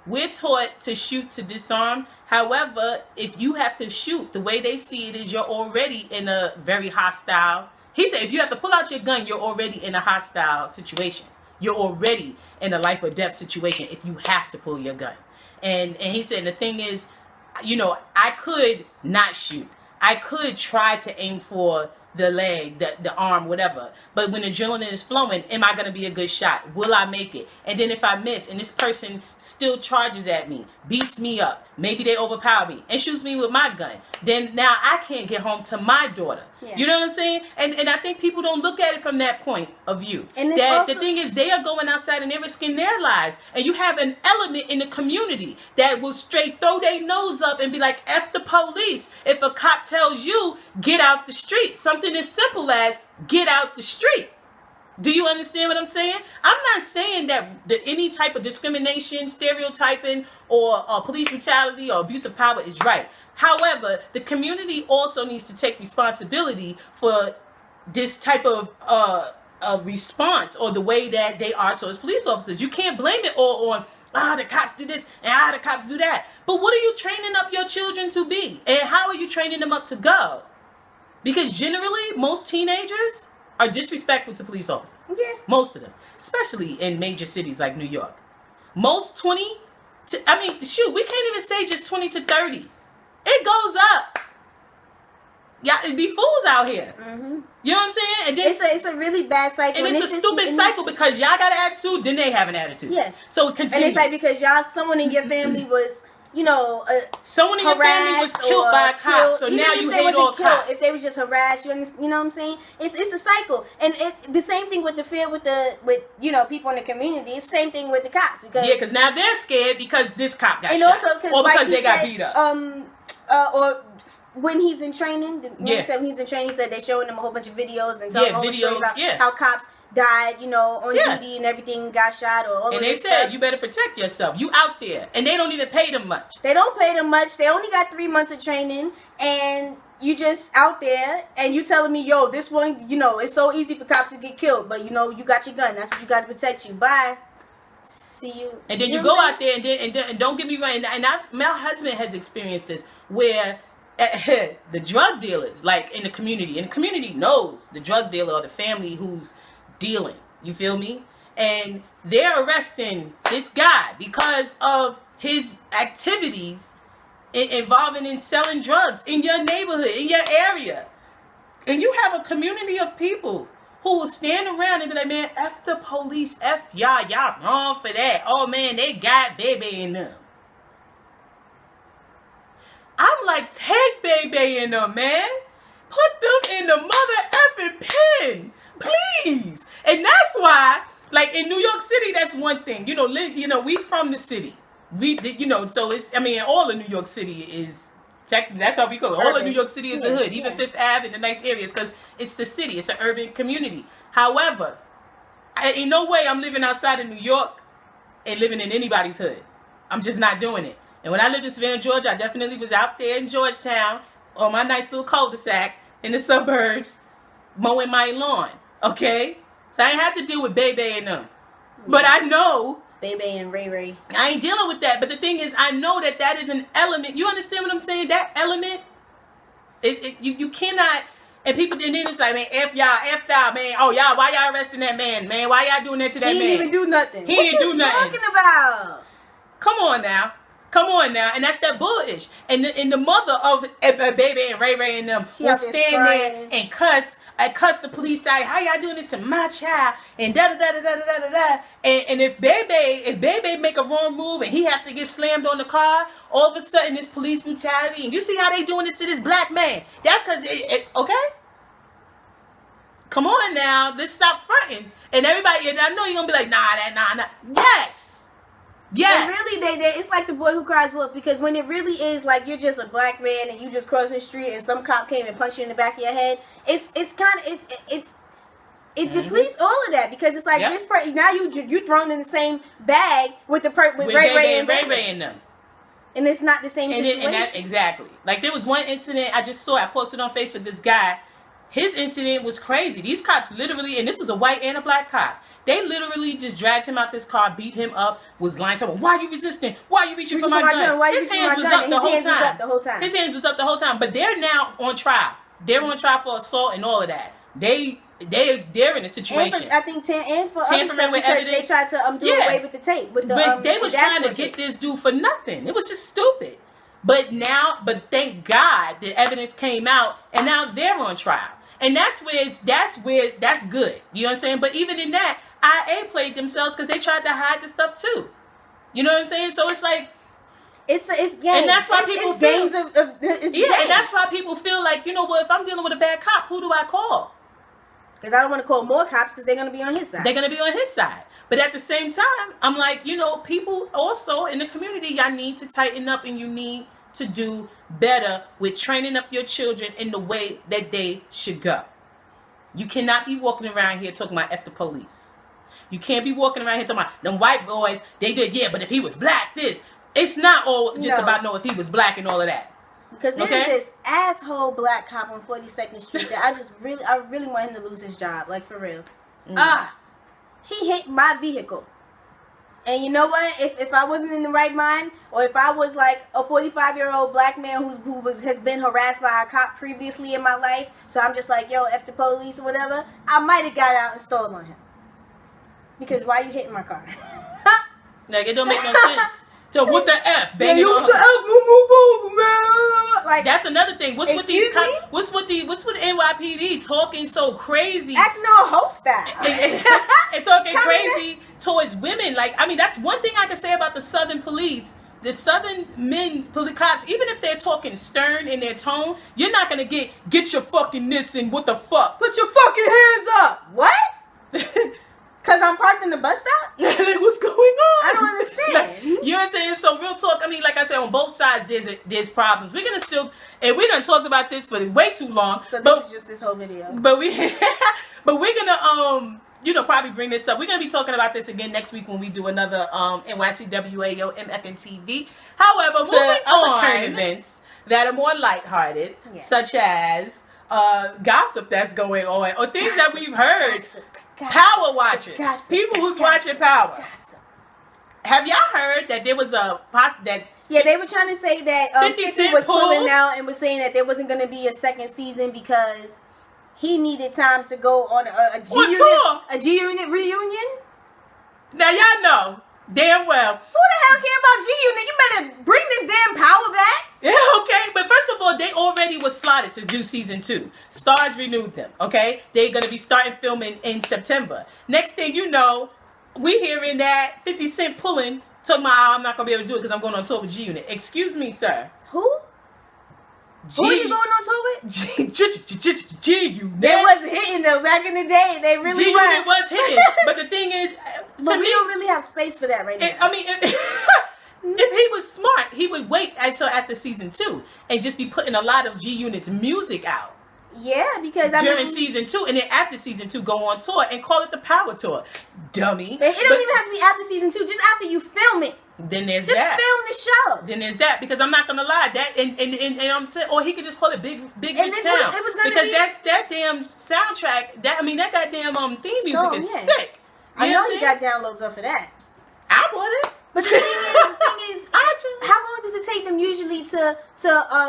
we're taught to shoot to disarm. However, if you have to shoot, the way they see it is you're already in a very hostile. He said, if you have to pull out your gun, you're already in a hostile situation. You're already in a life or death situation if you have to pull your gun. And he said, the thing is, I could not shoot. I could try to aim for the leg, the arm, whatever. But when adrenaline is flowing, am I going to be a good shot? Will I make it? And then if I miss and this person still charges at me, beats me up, maybe they overpower me and shoots me with my gun, then now I can't get home to my daughter. Yeah. You know what I'm saying? And I think people don't look at it from that point of view. And the thing is, they are going outside and they're risking their lives. And you have an element in the community that will straight throw their nose up and be like, F the police. If a cop tells you, get out the street. Something as simple as get out the street. Do you understand what I'm saying? I'm not saying that any type of discrimination, stereotyping, or police brutality or abuse of power is right. However, the community also needs to take responsibility for this type of response or the way that they are towards police officers. You can't blame it all on, the cops do this and the cops do that. But what are you training up your children to be? And how are you training them up to go? Because generally, most teenagers are disrespectful to police officers. Yeah. Most of them. Especially in major cities like New York. Most 20 to, we can't even say just 20 to 30. It goes up. Yeah, it'd be fools out here. Mm-hmm. You know what I'm saying? And then, it's a really bad cycle. And it's a stupid cycle because y'all got an attitude, then they have an attitude. Yeah. So it continues. And it's like because someone in your family was, someone in your family was killed by a cop, so now you hate all cops. If they was just harassed, you know what I'm saying? It's a cycle, and the same thing with the fear with people in the community. It's the same thing with the cops because now they're scared because this cop got shot, also or because they got beat up. Or when he's in training, he said when he was in training, he said they're showing him a whole bunch of videos and telling him how cops died, on duty and everything, got shot or all and they said, you better protect yourself. You out there. And they don't even pay them much. They don't pay them much. They only got 3 months of training and you just out there and you telling me, this one, it's so easy for cops to get killed, but you got your gun. That's what you got to protect you. Bye. See you. And then you go out there and don't get me wrong. And my husband has experienced this where the drug dealers, like in the community knows the drug dealer or the family who's dealing, you feel me? And they're arresting this guy because of his activities involving in selling drugs in your neighborhood, in your area. And you have a community of people who will stand around and be like, man, F the police, F y'all wrong for that. Oh man, they got baby in them. I'm like, take baby in them, man. Put them in the mother effing pen. Please. And that's why, like in New York City, that's one thing. We from the city. We did, so it's, all of New York City is, that's how we call it. All of New York City is the hood. Even Fifth Ave and the nice areas because it's the city. It's an urban community. However, in no way I'm living outside of New York and living in anybody's hood. I'm just not doing it. And when I lived in Savannah, Georgia, I definitely was out there in Georgetown on my nice little cul-de-sac in the suburbs mowing my lawn. Okay? So I ain't have to deal with Bebe and them. But I know. Bebe and Ray Ray. I ain't dealing with that. But the thing is, I know that is an element. You understand what I'm saying? That element, you cannot. And people, and then it's like, man, F y'all, man. Oh, y'all, why y'all arresting that man, man? Why y'all doing that to that man? He didn't even do nothing. He didn't do nothing. What you talking about? Come on now. And that's that bullish. And the mother of Baby and Ray Ray and them will stand there and cuss I cuss the police out. How y'all doing this to my child? And da da da da da da da da. And if Bebe make a wrong move and he have to get slammed on the car, all of a sudden it's police brutality. And you see how they doing this to this black man? That's because okay. Come on now, let's stop fronting. And everybody, and I know you're gonna be like, nah. Yes. And really, it's like the boy who cries wolf, because when it really is like you're just a black man and you just crossing the street and some cop came and punched you in the back of your head, it depletes all of that, because it's like this now you thrown in the same bag with Ray Ray in them. And it's not the same situation. Exactly. Like there was one incident I just saw. I posted on Facebook. This guy. His incident was crazy. These cops literally, and this was a white and a black cop, they literally just dragged him out this car, beat him up, was lying to him. Why are you resisting? Why are you reaching for my gun? His hands was up the whole time. His hands was up the whole time. But they're now on trial. They're on trial for assault and all of that. They're in a situation. And for, I think and for other stuff, because they tried to do away with the tape. But they was trying to get this dude for nothing. It was just stupid. But thank God the evidence came out, and now they're on trial. And that's good. You know what I'm saying? But even in that, IA played themselves because they tried to hide the stuff too. You know what I'm saying? So it's like it's games. And that's why people feel games. And that's why people feel like, you know what, if I'm dealing with a bad cop, who do I call? Because I don't want to call more cops, because they're going to be on his side. They're going to be on his side. But at the same time, I'm like, you know, people also in the community, y'all need to tighten up, and you need to do better with training up your children in the way that they should go. You cannot be walking around here talking about F the police. You can't be walking around here talking about them white boys. They did, but if he was black, this. It's not all just about if he was black and all of that. Because there's this asshole black cop on 42nd Street that I really want him to lose his job, like for real. He hit my vehicle. And you know what? If I wasn't in the right mind, or if I was like a 45-year-old black man who has been harassed by a cop previously in my life, so I'm just like, yo, F the police or whatever, I might have got out and stole on him. Because why you hitting my car? Like, it don't make no sense. So what the F, baby? Yeah, what the F? Move over, man. Like, that's another thing. What's with these? What's with NYPD talking so crazy? Acting all host style. And talking crazy towards women. Like, I mean, that's one thing I can say about the Southern police. The Southern cops, even if they're talking stern in their tone, you're not gonna get your fucking this and what the fuck. Put your fucking hands up. What? Because I'm parked in the bus stop? Like, what's going on? I don't understand. Like, you know what I'm saying? So real talk, I mean, like I said, on both sides there's problems. We're gonna still, and we done talked about this for way too long. So this is just this whole video. But we're gonna probably bring this up. We're gonna be talking about this again next week when we do another NYCWAO M.F.N.T.V. However, moving on, current events that are more lighthearted, such as gossip that's going on, or things that we've heard. Power watchers, people who's watching Power. Have y'all heard that there was they were trying to say that 50 was pulling out and was saying that there wasn't going to be a second season because he needed time to go on a G Unit reunion. Now y'all know damn well. Who the hell care about G Unit? You better bring this damn Power back. Yeah, okay, but first of all, they already was slotted to do season 2. Stars renewed them, okay? They're going to be starting filming in September. Next thing you know, we hearing that 50 Cent talking about, I'm not going to be able to do it because I'm going on tour with G Unit. Excuse me, sir. Who? Who are you going on tour with? G Unit. They was hitting though back in the day. They really G Unit was hitting. But the thing is, but we don't really have space for that right now. I mean, if he was smart, he would wait until after season 2 and just be putting a lot of G Unit's music out. Yeah, because during season 2, and then after season 2, go on tour and call it the Power Tour. Dummy. But it don't even have to be after season 2. Just after you film it. Then there's just that. Just film the show. Then there's that, because I'm not gonna lie, that and I'm saying, or he could just call it Big Rich Town. It was gonna because that damn soundtrack. That goddamn theme music is sick. I know he got downloads off of that. I bought it. But the thing is, how long does it take them usually to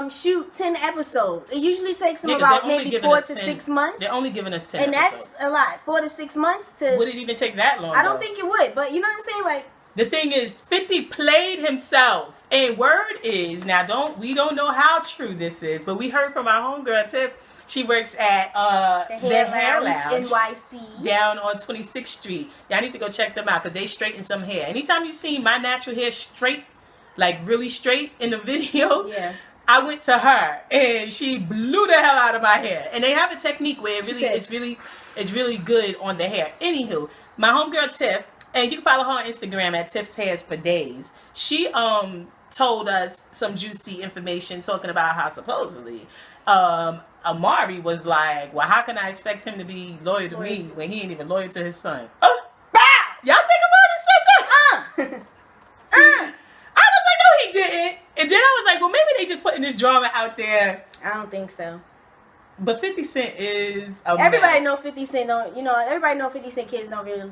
shoot 10 episodes? It usually takes them about maybe 4 to 6 months. They're only giving us 10 and episodes. That's a lot. 4 to 6 months to. Would it even take that long? I don't think it would. But you know what I'm saying? Like, the thing is, 50 played himself And word is, now we don't know how true this is, but we heard from our homegirl Tiff. She works at the Hair Lounge NYC down on 26th Street. Y'all need to go check them out because they straighten some hair. Anytime you see my natural hair straight, like really straight in the video, yeah, I went to her and she blew the hell out of my hair. And they have a technique where it's really good on the hair. Anywho, my homegirl Tiff, and you can follow her on Instagram at Tiff's Hairs for Days. She told us some juicy information talking about how supposedly Amari was like, well, how can I expect him to be loyal to me when he ain't even loyal to his son? Bow! Y'all think Amari said that? I was like, no, he didn't. And then I was like, well, maybe they just putting this drama out there. I don't think so. But 50 Cent is everybody know 50 Cent don't, everybody know 50 Cent kids don't really,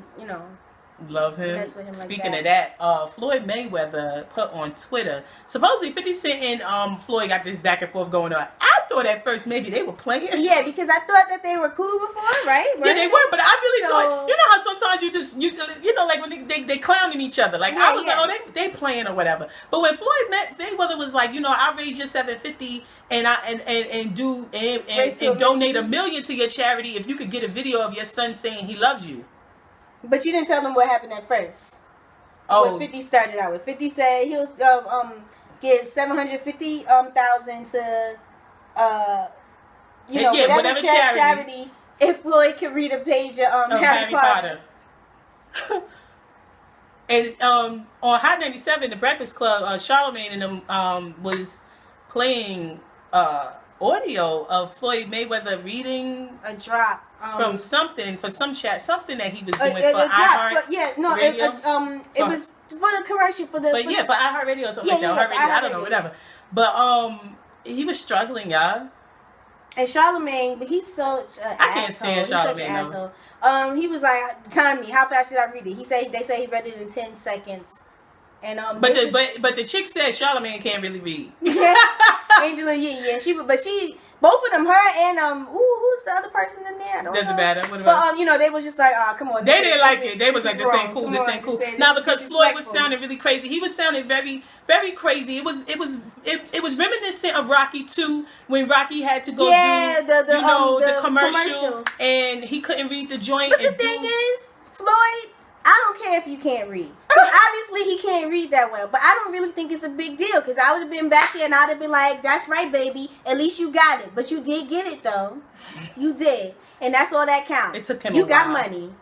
love him. Mess with him. Speaking like of that, Floyd Mayweather put on Twitter, supposedly 50 Cent and Floyd got this back and forth going on. I thought at first maybe they were playing. Yeah, because I thought that they were cool before, right? Yeah, they were, but I really thought, you know how sometimes you know, like when they clowning each other. Like, I was like, oh, they playing or whatever. But when Floyd Mayweather was like, I raised your 750 and donate $1 million to your charity if you could get a video of your son saying he loves you. But you didn't tell them what happened at first. Oh. What 50 started out with. 50 said he'll give $750,000 to whatever charity if Floyd could read a page of Harry Potter. And on Hot 97, the Breakfast Club, Charlamagne and them was playing audio of Floyd Mayweather reading a drop from something that he was doing for iHeartRadio. It was for the commercial for iHeartRadio or something like that. I don't know, whatever. But he was struggling, y'all. And Charlamagne, but he's such an asshole. I can't stand Charlamagne. He was like, time me, how fast should I read it? They say he read it in 10 seconds. And but the chick said Charlamagne can't really read. Angela, both of them, her and who's the other person in there? I don't Doesn't know. matter. What about? But they was just like, come on. They didn't like it. They was like, this ain't cool. This ain't cool. Now because Floyd was sounding really crazy. He was sounding very, very crazy. It was reminiscent of Rocky 2 when Rocky had to go do the commercial and he couldn't read the joint. But the thing is, Floyd, I don't care if you can't read. Because obviously he can't read that well. But I don't really think it's a big deal. Because I would have been back there and I would have been like, that's right, baby. At least you got it. But you did get it, though. You did. And that's all that counts. It took him you got money.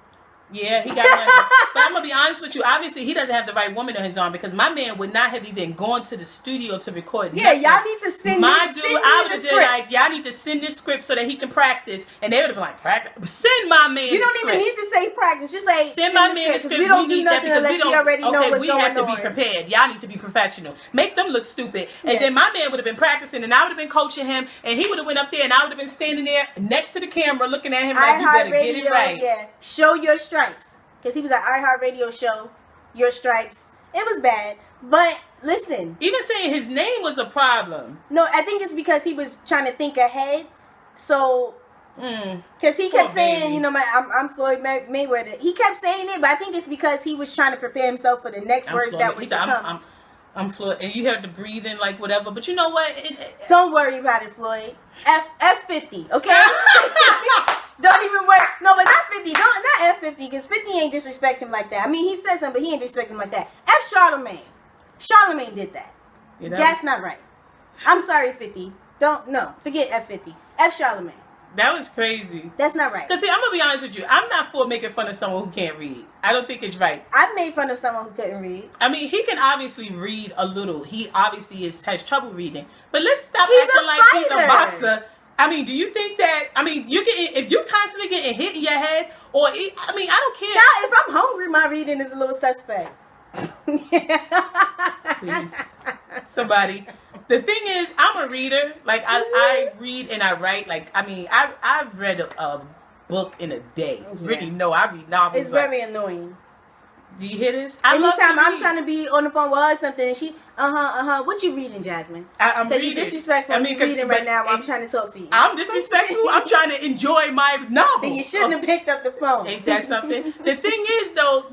Yeah, he got money. But I'm going to be honest with you. Obviously, he doesn't have the right woman on his arm because my man would not have even gone to the studio to record. Yeah, nothing. Y'all need to send I would have been like, y'all need to send this script so that he can practice. And they would have been like, practice. Send my man You don't even need to say practice. Just say, send my man the script. We don't do nothing unless we already know what's going on. We have to be prepared. Y'all need to be professional. Make them look stupid. And then my man would have been practicing and I would have been coaching him. And he would have went up there and I would have been standing there next to the camera looking at him like, you better get it right. Yeah. Show your stripes. Because he was at iHeartRadio show, Your Stripes. It was bad. But listen. Even saying his name was a problem. No, I think it's because he was trying to think ahead. So, because he kept saying, I'm Floyd Mayweather. He kept saying it, but I think it's because he was trying to prepare himself for the next words that would come. I'm Floyd. And you have to breathe in like whatever. But you know what? Don't worry about it, Floyd. F50, okay? Don't even worry. No, but not 50. Not F50, because 50 ain't disrespect him like that. I mean, he said something, but he ain't disrespect him like that. F Charlamagne. Charlamagne did that. That's not right. I'm sorry, 50. Forget F50. F Charlamagne. That was crazy. That's not right. Because see, I'm going to be honest with you. I'm not for making fun of someone who can't read. I don't think it's right. I've made fun of someone who couldn't read. I mean, he can obviously read a little. He obviously has trouble reading. But let's stop acting like he's a boxer. I mean, do you think that? I mean, if you're constantly getting hit in your head, or I don't care. Child, if I'm hungry, my reading is a little suspect. Please, somebody. The thing is, I'm a reader. Like I read and I write. Like I've read a book in a day. Yeah. Really? No, I read novels. It's very annoying. Do you hear this? Anytime I'm trying to be on the phone with her or something, and she, what you reading, Jasmine? I'm reading. Because you're disrespectful. You're reading right now while I'm trying to talk to you. I'm disrespectful. I'm trying to enjoy my novel. Then you shouldn't have picked up the phone. Ain't that something? The thing is, though,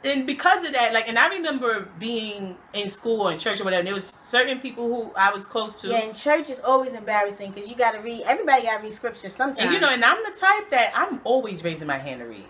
and because of that, like, and I remember being in school or in church or whatever, and there was certain people who I was close to. Yeah, in church is always embarrassing because you got to read. Everybody got to read scripture sometimes. And and I'm the type that I'm always raising my hand to read,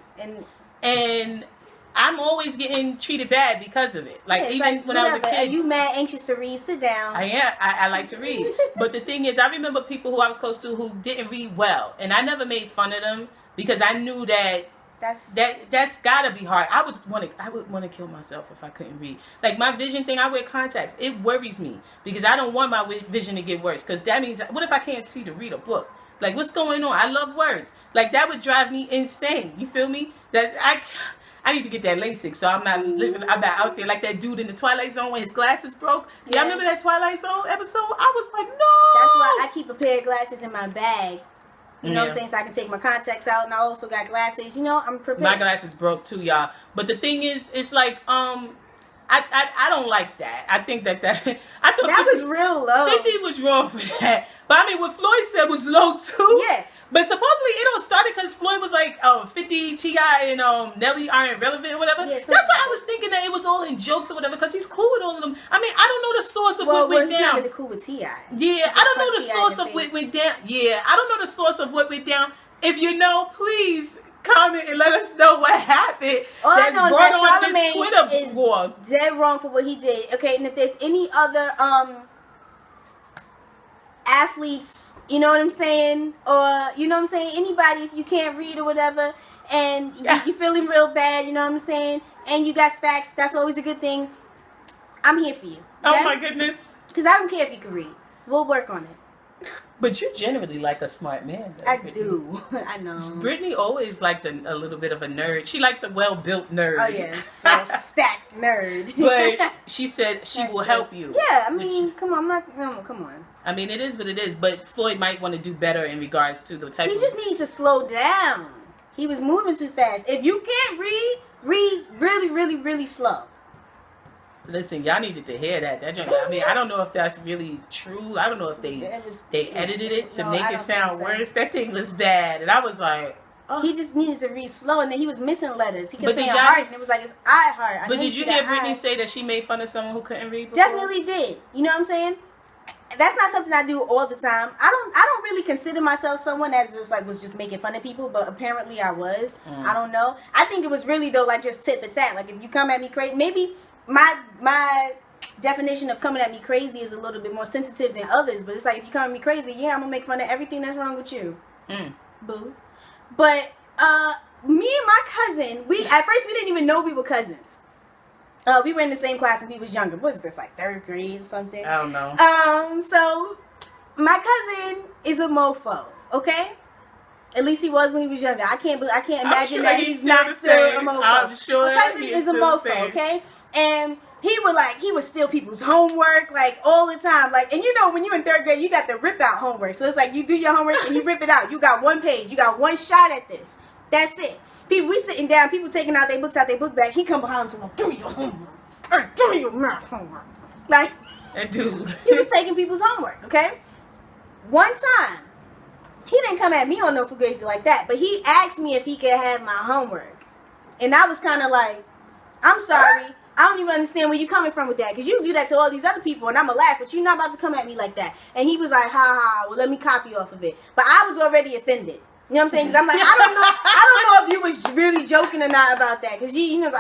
and I'm always getting treated bad because of it. Like, even like, when I was a kid. Are you mad, anxious to read? Sit down. I am. I like to read, but the thing is, I remember people who I was close to who didn't read well, and I never made fun of them because I knew that. That's gotta be hard. I would want to kill myself if I couldn't read. Like my vision thing, I wear contacts. It worries me because I don't want my vision to get worse. Because that means, what if I can't see to read a book? Like, what's going on? I love words. Like, that would drive me insane. You feel me? That I need to get that LASIK so I'm not living. I'm not out there like that dude in the Twilight Zone when his glasses broke. Yeah. Y'all remember that Twilight Zone episode? I was like, no. That's why I keep a pair of glasses in my bag. You know what I'm saying? So I can take my contacts out, and I also got glasses. I'm prepared. My glasses broke too, y'all. But the thing is, it's like, I don't like that. I think that I thought that 50, was real low. 50 was wrong for that. But I mean, what Floyd said was low too. Yeah. But supposedly it all started because Floyd was like, 50, T.I. and Nelly aren't relevant or whatever. Yeah, that's why I was thinking that it was all in jokes or whatever, because he's cool with all of them. I mean, I don't know the source of what went down. He's not really cool with T.I. Yeah, I don't know the source of what went down. Yeah, I don't know the source of what went down. If you know, please comment and let us know what happened. All I know is that Charlamagne is war. Dead wrong for what he did. Okay, and if there's any other athletes, you know what I'm saying, or anybody, if you can't read or whatever, and you're feeling real bad, you know what I'm saying, and you got stacks, that's always a good thing. I'm here for you. Okay? Oh my goodness. Because I don't care if you can read. We'll work on it. But you generally like a smart man, though, I do. I know. Brittany always likes a little bit of a nerd. She likes a well-built nerd. Oh, yeah. Well, stacked nerd. But she said she will help you. Yeah, I mean, come on. Come on. I mean, it is what it is. But Floyd might want to do better in regards to the type He just needs to slow down. He was moving too fast. If you can't read really, really, really slow. Listen, y'all needed to hear that. I mean, I don't know if that's really true. I don't know if they edited it to make it sound worse. That thing was bad. And I was like, oh. He just needed to read slow, and then he was missing letters. He kept saying heart, and it was like, it's I heart. But did you hear Brittany say that she made fun of someone who couldn't read before? Definitely did. You know what I'm saying? That's not something I do all the time. I don't really consider myself someone that's was just making fun of people, but apparently I was. I don't know. I think it was really, though, like just tit for tat. Like, if you come at me crazy, maybe my definition of coming at me crazy is a little bit more sensitive than others, but it's like, if you come at me crazy, yeah, I'm gonna make fun of everything that's wrong with you. Boo. But me and my cousin, at first we didn't even know we were cousins. We were in the same class when he was younger. What was this, like 3rd grade or something? I don't know. So my cousin is a mofo, okay? At least he was when he was younger. I can't imagine that he's not still a mofo. I'm sure my cousin is a mofo, okay? And he would steal people's homework, like, all the time. Like, and when you're in 3rd grade, you got the rip out homework. So it's like, you do your homework and you rip it out. You got 1 page. You got 1 shot at this. That's it. We sitting down, people taking out their books out their book bag. He come behind to them, give me your homework. Hey, give me your math homework. Like, that dude. He was taking people's homework, okay? One time, he didn't come at me on no fugazi like that, but he asked me if he could have my homework. And I was kind of like, I'm sorry. I don't even understand where you're coming from with that, because you do that to all these other people, and I'm going to laugh, but you're not about to come at me like that. And he was like, ha, well, let me copy off of it. But I was already offended. You know what I'm saying? Because I'm like, I don't know if you was really joking or not about that. Because you know,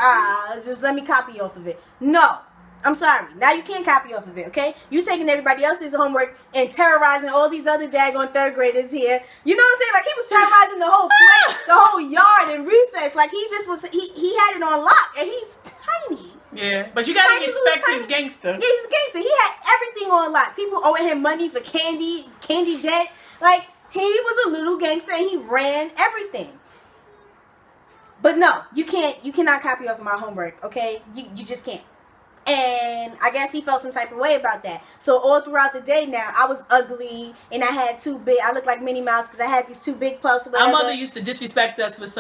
just let me copy off of it. No. I'm sorry. Now you can't copy off of it, okay? You taking everybody else's homework and terrorizing all these other daggone 3rd graders here. You know what I'm saying? Like, he was terrorizing the whole place, the whole yard and recess. Like, he just was, he had it on lock, and he's tiny. Yeah, but you gotta respect his gangster. Yeah, he was a gangster. He had everything on lock. People owing him money for candy debt. Like, he was a little gangster, and he ran everything. But no, you cannot copy off of my homework, okay? You just can't. And I guess he felt some type of way about that. So all throughout the day now, I was ugly, and I had I looked like Minnie Mouse because I had these 2 big puffs or whatever. Our mother used to disrespect us with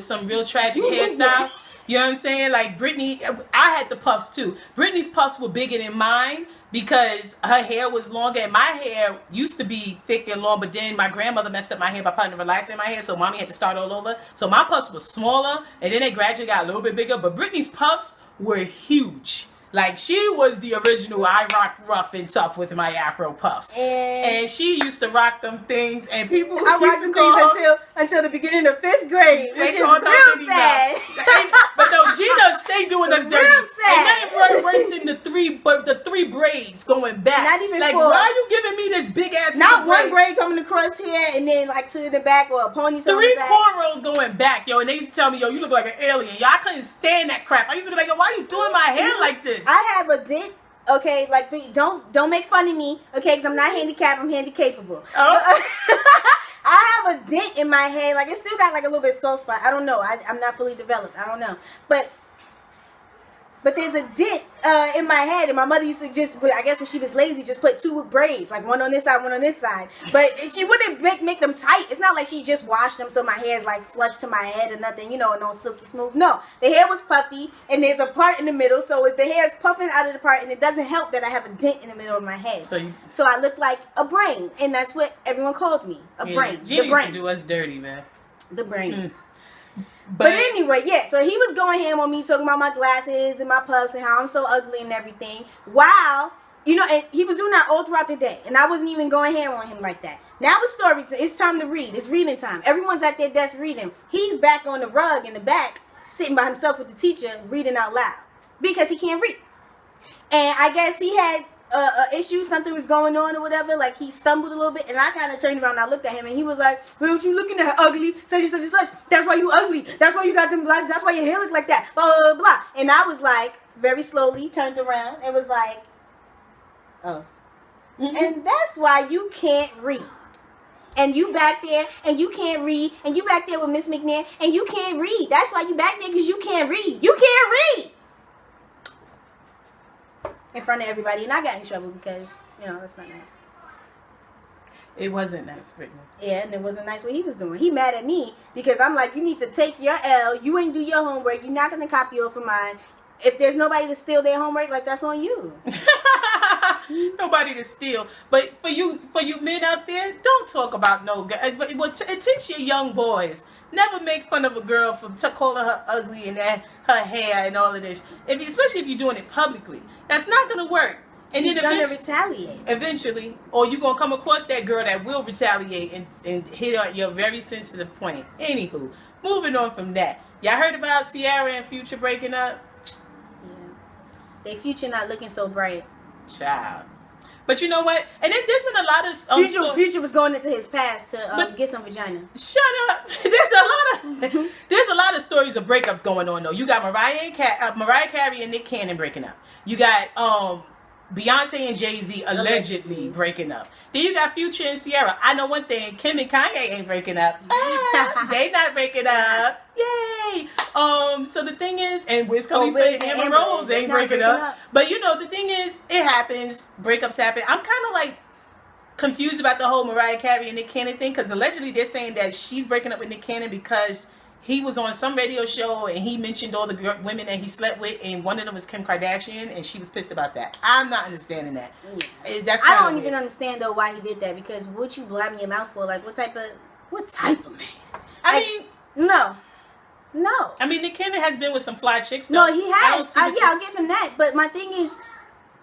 some real tragic hairstyles. You know what I'm saying? Like Britney, I had the puffs too. Britney's puffs were bigger than mine because her hair was longer, and my hair used to be thick and long, but then my grandmother messed up my hair by putting relaxer in my hair, so mommy had to start all over. So my puffs were smaller, and then they gradually got a little bit bigger, but Britney's puffs were huge. Like, she was the original I rock rough and tough with my Afro puffs. And she used to rock them things, and people I rocked them things until the beginning of 5th grade, which is real sad. But no, Gina stayed doing us dirty. Real sad. And nothing worse than the three braids going back. Not even like, 4. why are you giving me this big ass? Not one braid coming across here and then like to the back or a ponytail. 3 cornrows going back, yo. And they used to tell me, yo, you look like an alien. Yo, I couldn't stand that crap. I used to be like, yo, why are you doing my hair like this? I have a dent, okay, like, don't make fun of me, okay, because I'm not handicapped, I'm handicapable. Oh. I have a dent in my head, like, it still got, like, a little bit soft spot. I don't know. I'm not fully developed. I don't know. But there's a dent in my head, and my mother used to just, I guess when she was lazy, just put 2 braids, like one on this side, one on this side. But she wouldn't make them tight. It's not like she just washed them so my hair is like flush to my head or nothing, you know, and all silky smooth. No, the hair was puffy, and there's a part in the middle, so if the hair is puffing out of the part, and it doesn't help that I have a dent in the middle of my head. So I look like a brain, and that's what everyone called me, a brain. Gina used to do us dirty, man. The brain. But anyway, yeah, so he was going ham on me, talking about my glasses and my puffs and how I'm so ugly and everything. While, you know, and he was doing that all throughout the day. And I wasn't even going ham on him like that. Now it's story time. It's time to read. It's reading time. Everyone's at their desk reading. He's back on the rug in the back, sitting by himself with the teacher, reading out loud. Because he can't read. And I guess he had a issue, something was going on or whatever, like he stumbled a little bit, and I kind of turned around and I looked at him, and he was like, "Well, what you looking at, ugly, such and such and such, that's why you ugly, that's why you got them glasses, that's why your hair look like that, blah, blah, blah, blah." And I was like, very slowly turned around and was like, "Oh." And that's why you can't read. And you back there, and you can't read, and you back there with Miss McNair, and you can't read. That's why you back there, because you can't read. You can't read! In front of everybody, and I got in trouble because, you know, that's not nice. It wasn't nice, Brittany. Yeah, and it wasn't nice what he was doing. He mad at me because I'm like, you need to take your L. You ain't do your homework. You're not going to copy off of mine. If there's nobody to steal their homework, like, that's on you. Nobody to steal. But for you men out there, don't talk about no girl. Teach your young boys. Never make fun of a girl for calling her ugly and her hair and all of this. Especially if you're doing it publicly. That's not going to work. And she's going to retaliate. Eventually. Or you're going to come across that girl that will retaliate and hit at your very sensitive point. Anywho, moving on from that. Y'all heard about Ciara and Future breaking up? Yeah. They Future not looking so bright. Child. But you know what? And there's been a lot of... Future was going into his past to get some vagina. Shut up. There's a lot of stories of breakups going on, though. You got Mariah Carey and Nick Cannon breaking up. You got Beyonce and Jay-Z allegedly breaking up. Then you got Future and Ciara. I know one thing. Kim and Kanye ain't breaking up. They not breaking up. Yay. So the thing is, and Wiz Khalifa and Amber Rose ain't breaking up. But you know, the thing is, it happens. Breakups happen. I'm kind of like confused about the whole Mariah Carey and Nick Cannon thing, because allegedly they're saying that she's breaking up with Nick Cannon because he was on some radio show and he mentioned all the women that he slept with, and one of them was Kim Kardashian, and she was pissed about that. I'm not understanding that. I don't even understand though why he did that, because what you blabbing your mouth for? Like, what type of man? I mean, no. I mean, Nick Cannon has been with some fly chicks. No, he has. I'll give him that. But my thing is,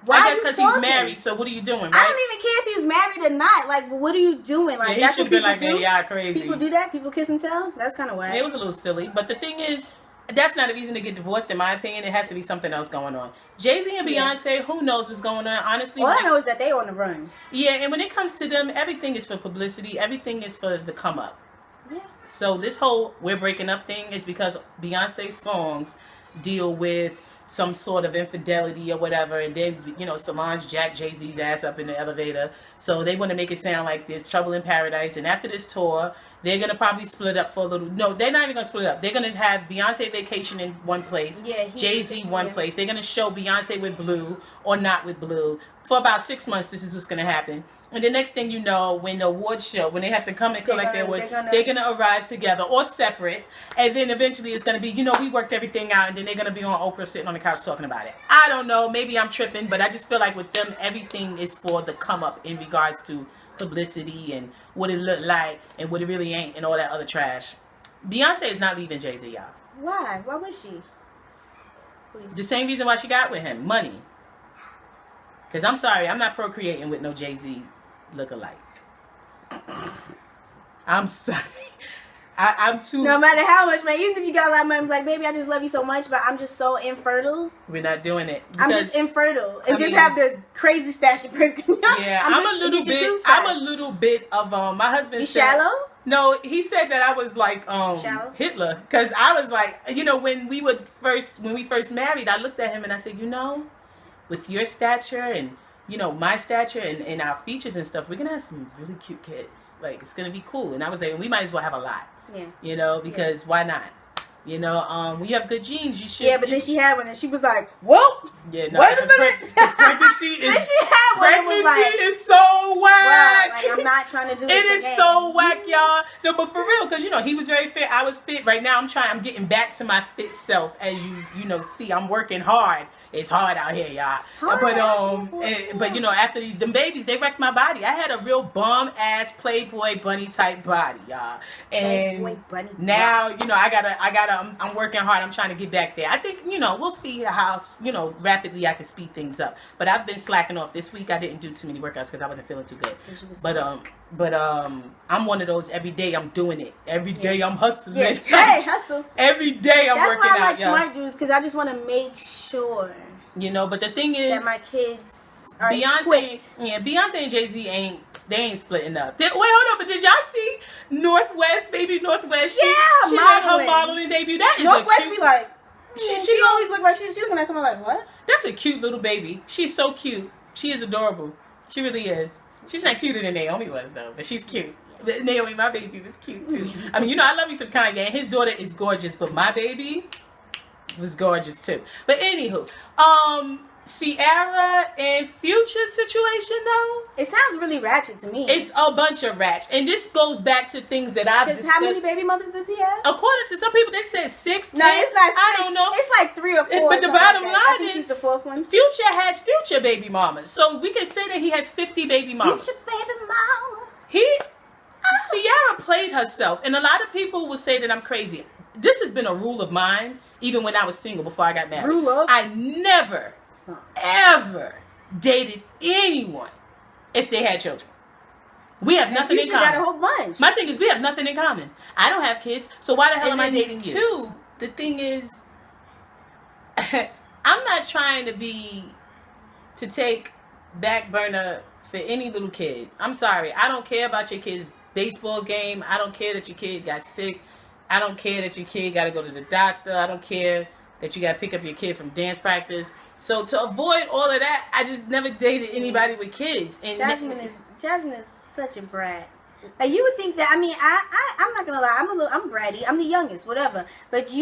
why? I guess because he's married. So what are you doing? Right? I don't even care if he's married or not. Like, what are you doing? Like, that's what people do. Yeah, crazy. People do that. People kiss and tell. That's kind of whack. It was a little silly. But the thing is, that's not a reason to get divorced, in my opinion. It has to be something else going on. Jay-Z and Beyonce, who knows what's going on? Honestly, all I know is that they on the run. Yeah, and when it comes to them, everything is for publicity. Everything is for the come up. Yeah. So this whole we're breaking up thing is because Beyonce's songs deal with some sort of infidelity or whatever, and then, you know, Solange jacked Jay-Z's ass up in the elevator, so they want to make it sound like there's trouble in paradise. And after this tour, they're gonna probably split up for a little. No, they're not even gonna split up. They're gonna have Beyonce vacation in one place, Jay-Z one place. They're gonna show Beyonce with Blue or not with Blue. for about 6 months, this is what's going to happen. And the next thing you know, when the awards show, when they have to come and collect their awards, they're going to arrive together or separate. And then eventually it's going to be, we worked everything out, and then they're going to be on Oprah sitting on the couch talking about it. I don't know. Maybe I'm tripping, but I just feel like with them, everything is for the come up in regards to publicity and what it looked like and what it really ain't and all that other trash. Beyonce is not leaving Jay-Z, y'all. Why? Why would she? Please. The same reason why she got with him, money. Because I'm sorry, I'm not procreating with no Jay-Z look-alike. I'm sorry. I'm too... No matter how much, man, even if you got a lot of money, I'm like, baby, I just love you so much, but I'm just so infertile. We're not doing it. I'm just infertile. And just have the crazy stash of perfume. Yeah, I'm a little bit of, my husband You said... shallow? No, he said that I was like Shallow? Hitler. Because I was like, when we first married, I looked at him and I said, with your stature and my stature and our features and stuff, we're gonna have some really cute kids. Like, it's gonna be cool. And I was like, we might as well have a lot. Yeah. Because why not? When you have good genes, you should. Yeah, but then she had one and she was like, whoa! Yeah, no. Wait a minute! Pregnancy is, then she had one and was like, is so whack. Wow, like, I'm not trying to do it is so whack, y'all. No, but for real, because he was very fit. I was fit. Right now, I'm getting back to my fit self. As you see, I'm working hard. It's hard out here, y'all. But after them babies, they wrecked my body. I had a real bomb ass Playboy bunny type body, y'all. And now, I'm working hard. I'm trying to get back there. I think, we'll see how, rapidly I can speed things up. But I've been slacking off. This week I didn't do too many workouts because I wasn't feeling too good. But I'm one of those, every day I'm doing it. Every day I'm hustling. Yeah. Hey, hustle. Every day I'm working out. That's why I like smart dudes, because I just want to make sure. But the thing is that my kids are Beyonce and Jay-Z ain't splitting up. Wait, hold on, but did y'all see baby Northwest? She had her modeling debut. That is Northwest a cute, be like, she always look like she's looking at someone like, what? That's a cute little baby. She's so cute. She is adorable. She really is. She's not cuter than Naomi was though, but she's cute. But Naomi, my baby, was cute too. I mean, I love me some Kanye, and his daughter is gorgeous, but my baby was gorgeous too. But anywho, Ciara and Future situation though, it sounds really ratchet to me. It's a bunch of ratchet, and this goes back to things that I've discussed. How many baby mothers does he have? According to some people, they said 6. No, it's not 6. I don't know. It's like 3 or 4. But the bottom line I think she's the 4th one. Future has future baby mamas, so we can say that he has 50 baby mamas. Future baby mama. Ciara played herself, and a lot of people will say that I'm crazy. This has been a rule of mine, even when I was single before I got married. Rule of? I never, ever dated anyone if they had children. We have nothing in common. Got a whole bunch. My thing is, we have nothing in common. I don't have kids, so why the hell am I dating you? Two, the thing is, I'm not trying to take back burner for any little kid. I'm sorry. I don't care about your kid's baseball game. I don't care that your kid got sick. I don't care that your kid got to go to the doctor. I don't care that you got to pick up your kid from dance practice. So to avoid all of that, I just never dated anybody with kids. And Jasmine is such a brat. Like, you would think that. I mean, I'm not gonna lie. I'm bratty. I'm the youngest, whatever. But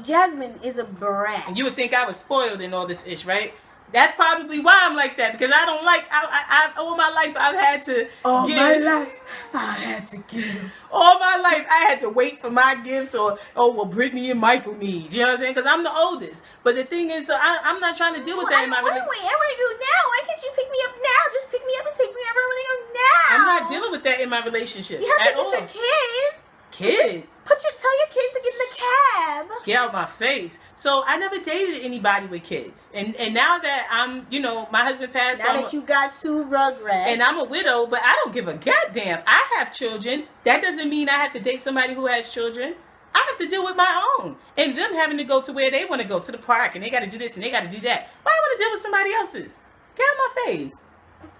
Jasmine is a brat. And you would think I was spoiled in all this ish, right? That's probably why I'm like that, because I don't like. All my life I've had to. All my life I had to give. All my life I had to wait for my gifts, or Brittany and Michael need. You know what I'm saying? Because I'm the oldest. But the thing is, I'm not trying to deal with that in my relationship. Wait, I want to go now. Why can't you pick me up now? Just pick me up and take me over. I want to go now. I'm not dealing with that in my relationship. You have to get your kid. Kid. Tell your kid to get in the cab. Get out my face. So I never dated anybody with kids, and now that I'm, my husband passed. Now that you got 2 rugrats, and I'm a widow, but I don't give a goddamn. I have children. That doesn't mean I have to date somebody who has children. I have to deal with my own, and them having to go to where they want to go, to the park, and they got to do this and they got to do that. Why do I want to deal with somebody else's? Get out my face.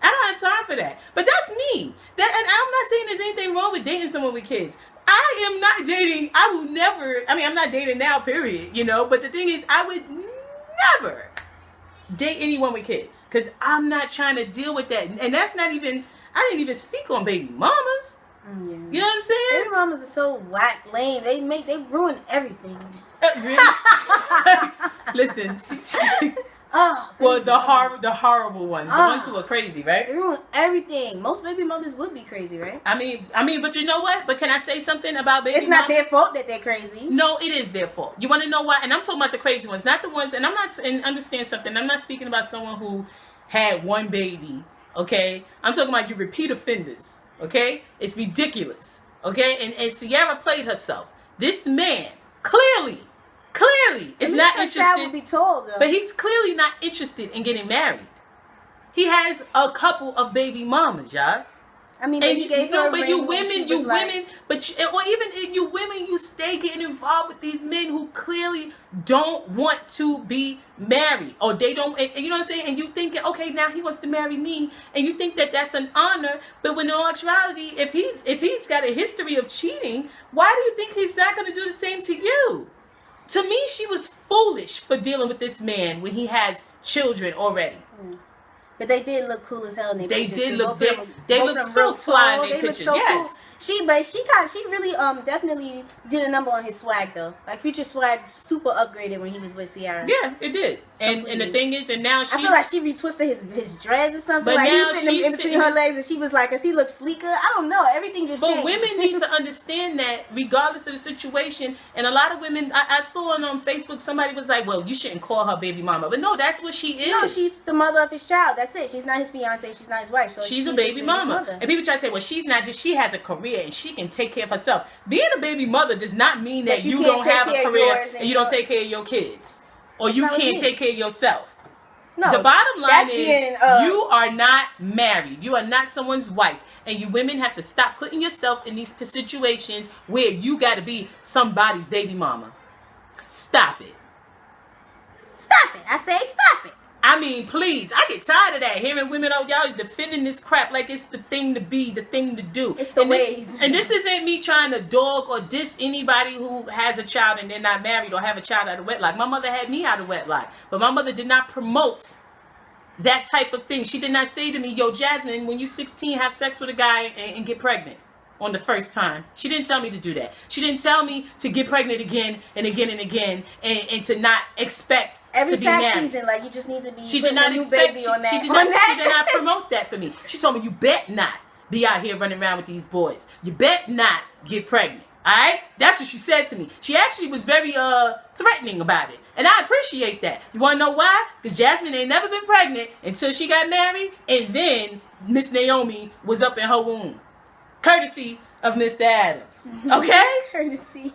I don't have time for that. But that's me. And I'm not saying there's anything wrong with dating someone with kids. I am not dating. I will never. I mean, I'm not dating now, period. But the thing is, I would never date anyone with kids, because I'm not trying to deal with that. And that's not even. I didn't even speak on baby mamas. Yeah. You know what I'm saying? Baby mamas are so whack, lame. They ruin everything. Really? Listen. Oh, well, the horrible ones, the ones who are crazy, right? They ruin everything. Most baby mothers would be crazy, right? I mean, but you know what? But can I say something about baby? It's not their fault that they're crazy. No, it is their fault. You want to know why? And I'm talking about the crazy ones, not the ones. And I'm not. And understand something. I'm not speaking about someone who had one baby. Okay, I'm talking about your repeat offenders. Okay, it's ridiculous. Okay, and Sierra played herself. This man clearly is not interested. Child would be told, though. But he's clearly not interested in getting married. He has a couple of baby mamas, y'all. I mean, and you gave her a ring you or even you women, you stay getting involved with these men who clearly don't want to be married, or they don't. And you know what I'm saying? And you thinking, okay, now he wants to marry me, and you think that that's an honor. But when in actuality, if he's got a history of cheating, why do you think he's not going to do the same to you? To me, she was foolish for dealing with this man when he has children already. But they did look cool as hell in their pictures. They look so fly in their pictures. Yes. Cool. She really definitely did a number on his swag though. Like Future swag super upgraded when he was with Ciara. Yeah, it did. And the thing is, and now I feel like she retwisted his dreads or something. But like he was sitting in between her legs, and she was like, "Cause he looked sleeker." I don't know. Everything just changed. But women need to understand that regardless of the situation. And a lot of women, I saw on Facebook, somebody was like, "Well, you shouldn't call her baby mama," but no, that's what she is. No, she's the mother of his child. That's it. She's not his fiance. She's not his wife. So she's a baby mama. And people try to say, "Well, she's not. Just she has a career and she can take care of herself." Being a baby mother does not mean that you don't have a career and you don't take care of your kids, or you can't take care of yourself. No, the bottom line is you are not married. You are not someone's wife. And you women have to stop putting yourself in these situations where you got to be somebody's baby mama. Stop it. Stop it. I say stop it. I mean, please. I get tired of that. Hearing women, y'all is defending this crap like it's the thing to be, the thing to do. It's the wave. And this isn't me trying to dog or diss anybody who has a child and they're not married or have a child out of wedlock. My mother had me out of wedlock. But my mother did not promote that type of thing. She did not say to me, "Yo, Jasmine, when you're 16, have sex with a guy and get pregnant on the first time." She didn't tell me to do that. She didn't tell me to get pregnant again and again and again and to not expect every to be married. Season, like you just need to be. She did not expect. She did not promote that for me. She told me, "You bet not be out here running around with these boys. You bet not get pregnant." All right, that's what she said to me. She actually was very threatening about it, and I appreciate that. You want to know why? Because Jasmine ain't never been pregnant until she got married, and then Miss Naomi was up in her womb, courtesy of Mr. Adams. Okay, courtesy.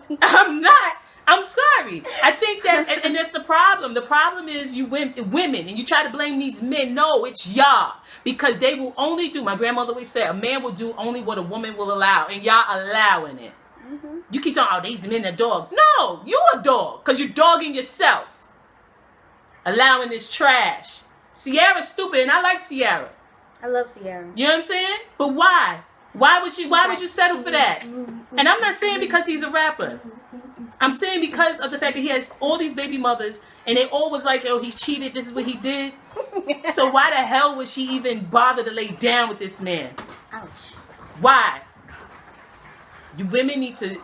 I'm sorry. I think that, and that's the problem. The problem is you women, and you try to blame these men. No, it's y'all. Because they will only do, my grandmother always said, a man will do only what a woman will allow, and y'all allowing it. Mm-hmm. You keep talking, "Oh, these men are dogs." No, you a dog, because you're dogging yourself. Allowing this trash. Sierra's stupid, and I like Sierra. I love Sierra. You know what I'm saying? But why? Why would you settle for that? And I'm not saying because he's a rapper. I'm saying because of the fact that he has all these baby mothers, and they all was like, "Oh, he's cheated. This is what he did." So why the hell would she even bother to lay down with this man? Ouch. Why? You women need to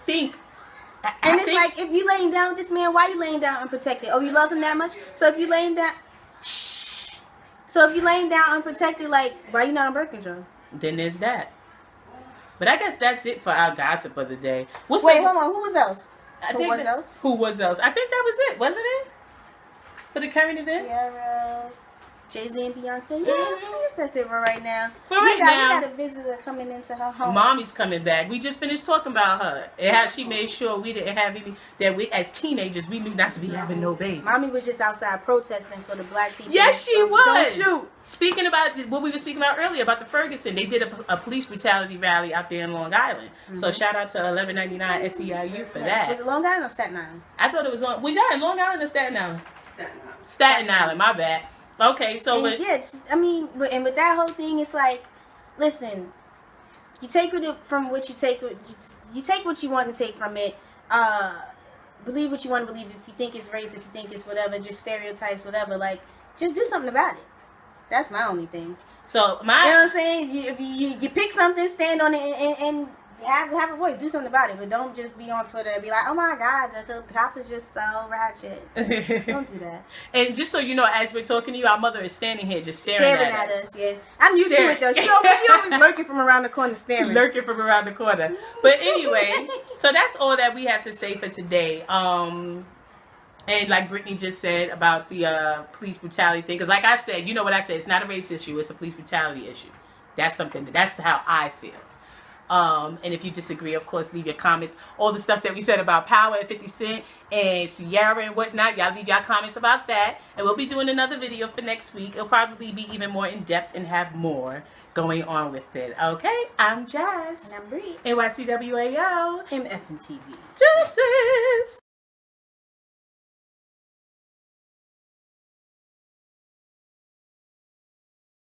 think. And it's like, if you laying down with this man, why you laying down unprotected? Oh, you love him that much? So if you laying down, So if you laying down unprotected, like, why you not on birth control? Then there's that. But I guess that's it for our gossip of the day. Wait, hold on. Who was else? Who was else? I think that was it, wasn't it? For the current event? Sierra, Jay-Z and Beyonce. Yeah, I guess that's it for right now. For right now. We got a visitor coming into her home. Mommy's coming back. We just finished talking about her and how she made sure we didn't have any, that we as teenagers, we knew not to be having no babies. Mommy was just outside protesting for the black people. Yes, she was. Don't shoot. Speaking about what we were speaking about earlier about the Ferguson, they did a police brutality rally out there in Long Island. Mm-hmm. So shout out to 1199 SEIU for that. Was it Long Island or Staten Island? I thought it was on. Was y'all in Long Island or Staten Island? Staten Island. My bad. Okay, so I mean, and with that whole thing, it's like, listen, you take from what you take. You take what you want to take from it. Believe what you want to believe. If you think it's race, if you think it's whatever, just stereotypes, whatever. Like, just do something about it. That's my only thing. So you know what I'm saying? If you pick something, stand on it, and have a voice, do something about it, but don't just be on Twitter and be like, oh my God, the cops are just so ratchet. Don't do that. And just so you know, as we're talking to you, our mother is standing here just staring at us. Yeah, I'm used to it though. She always lurking from around the corner, staring. Lurking from around the corner. But anyway, so that's all that we have to say for today. And like Brittany just said about the police brutality thing, because like I said, you know what I said, it's not a race issue, it's a police brutality issue. That's that's how I feel. And if you disagree, of course, leave your comments. All the stuff that we said about Power and 50 Cent and Sierra and whatnot, y'all leave y'all comments about that. And we'll be doing another video for next week. It'll probably be even more in-depth and have more going on with it. Okay? I'm Jazz. And I'm Bree. NYCWAO. M.F.N.T.V. Deuces.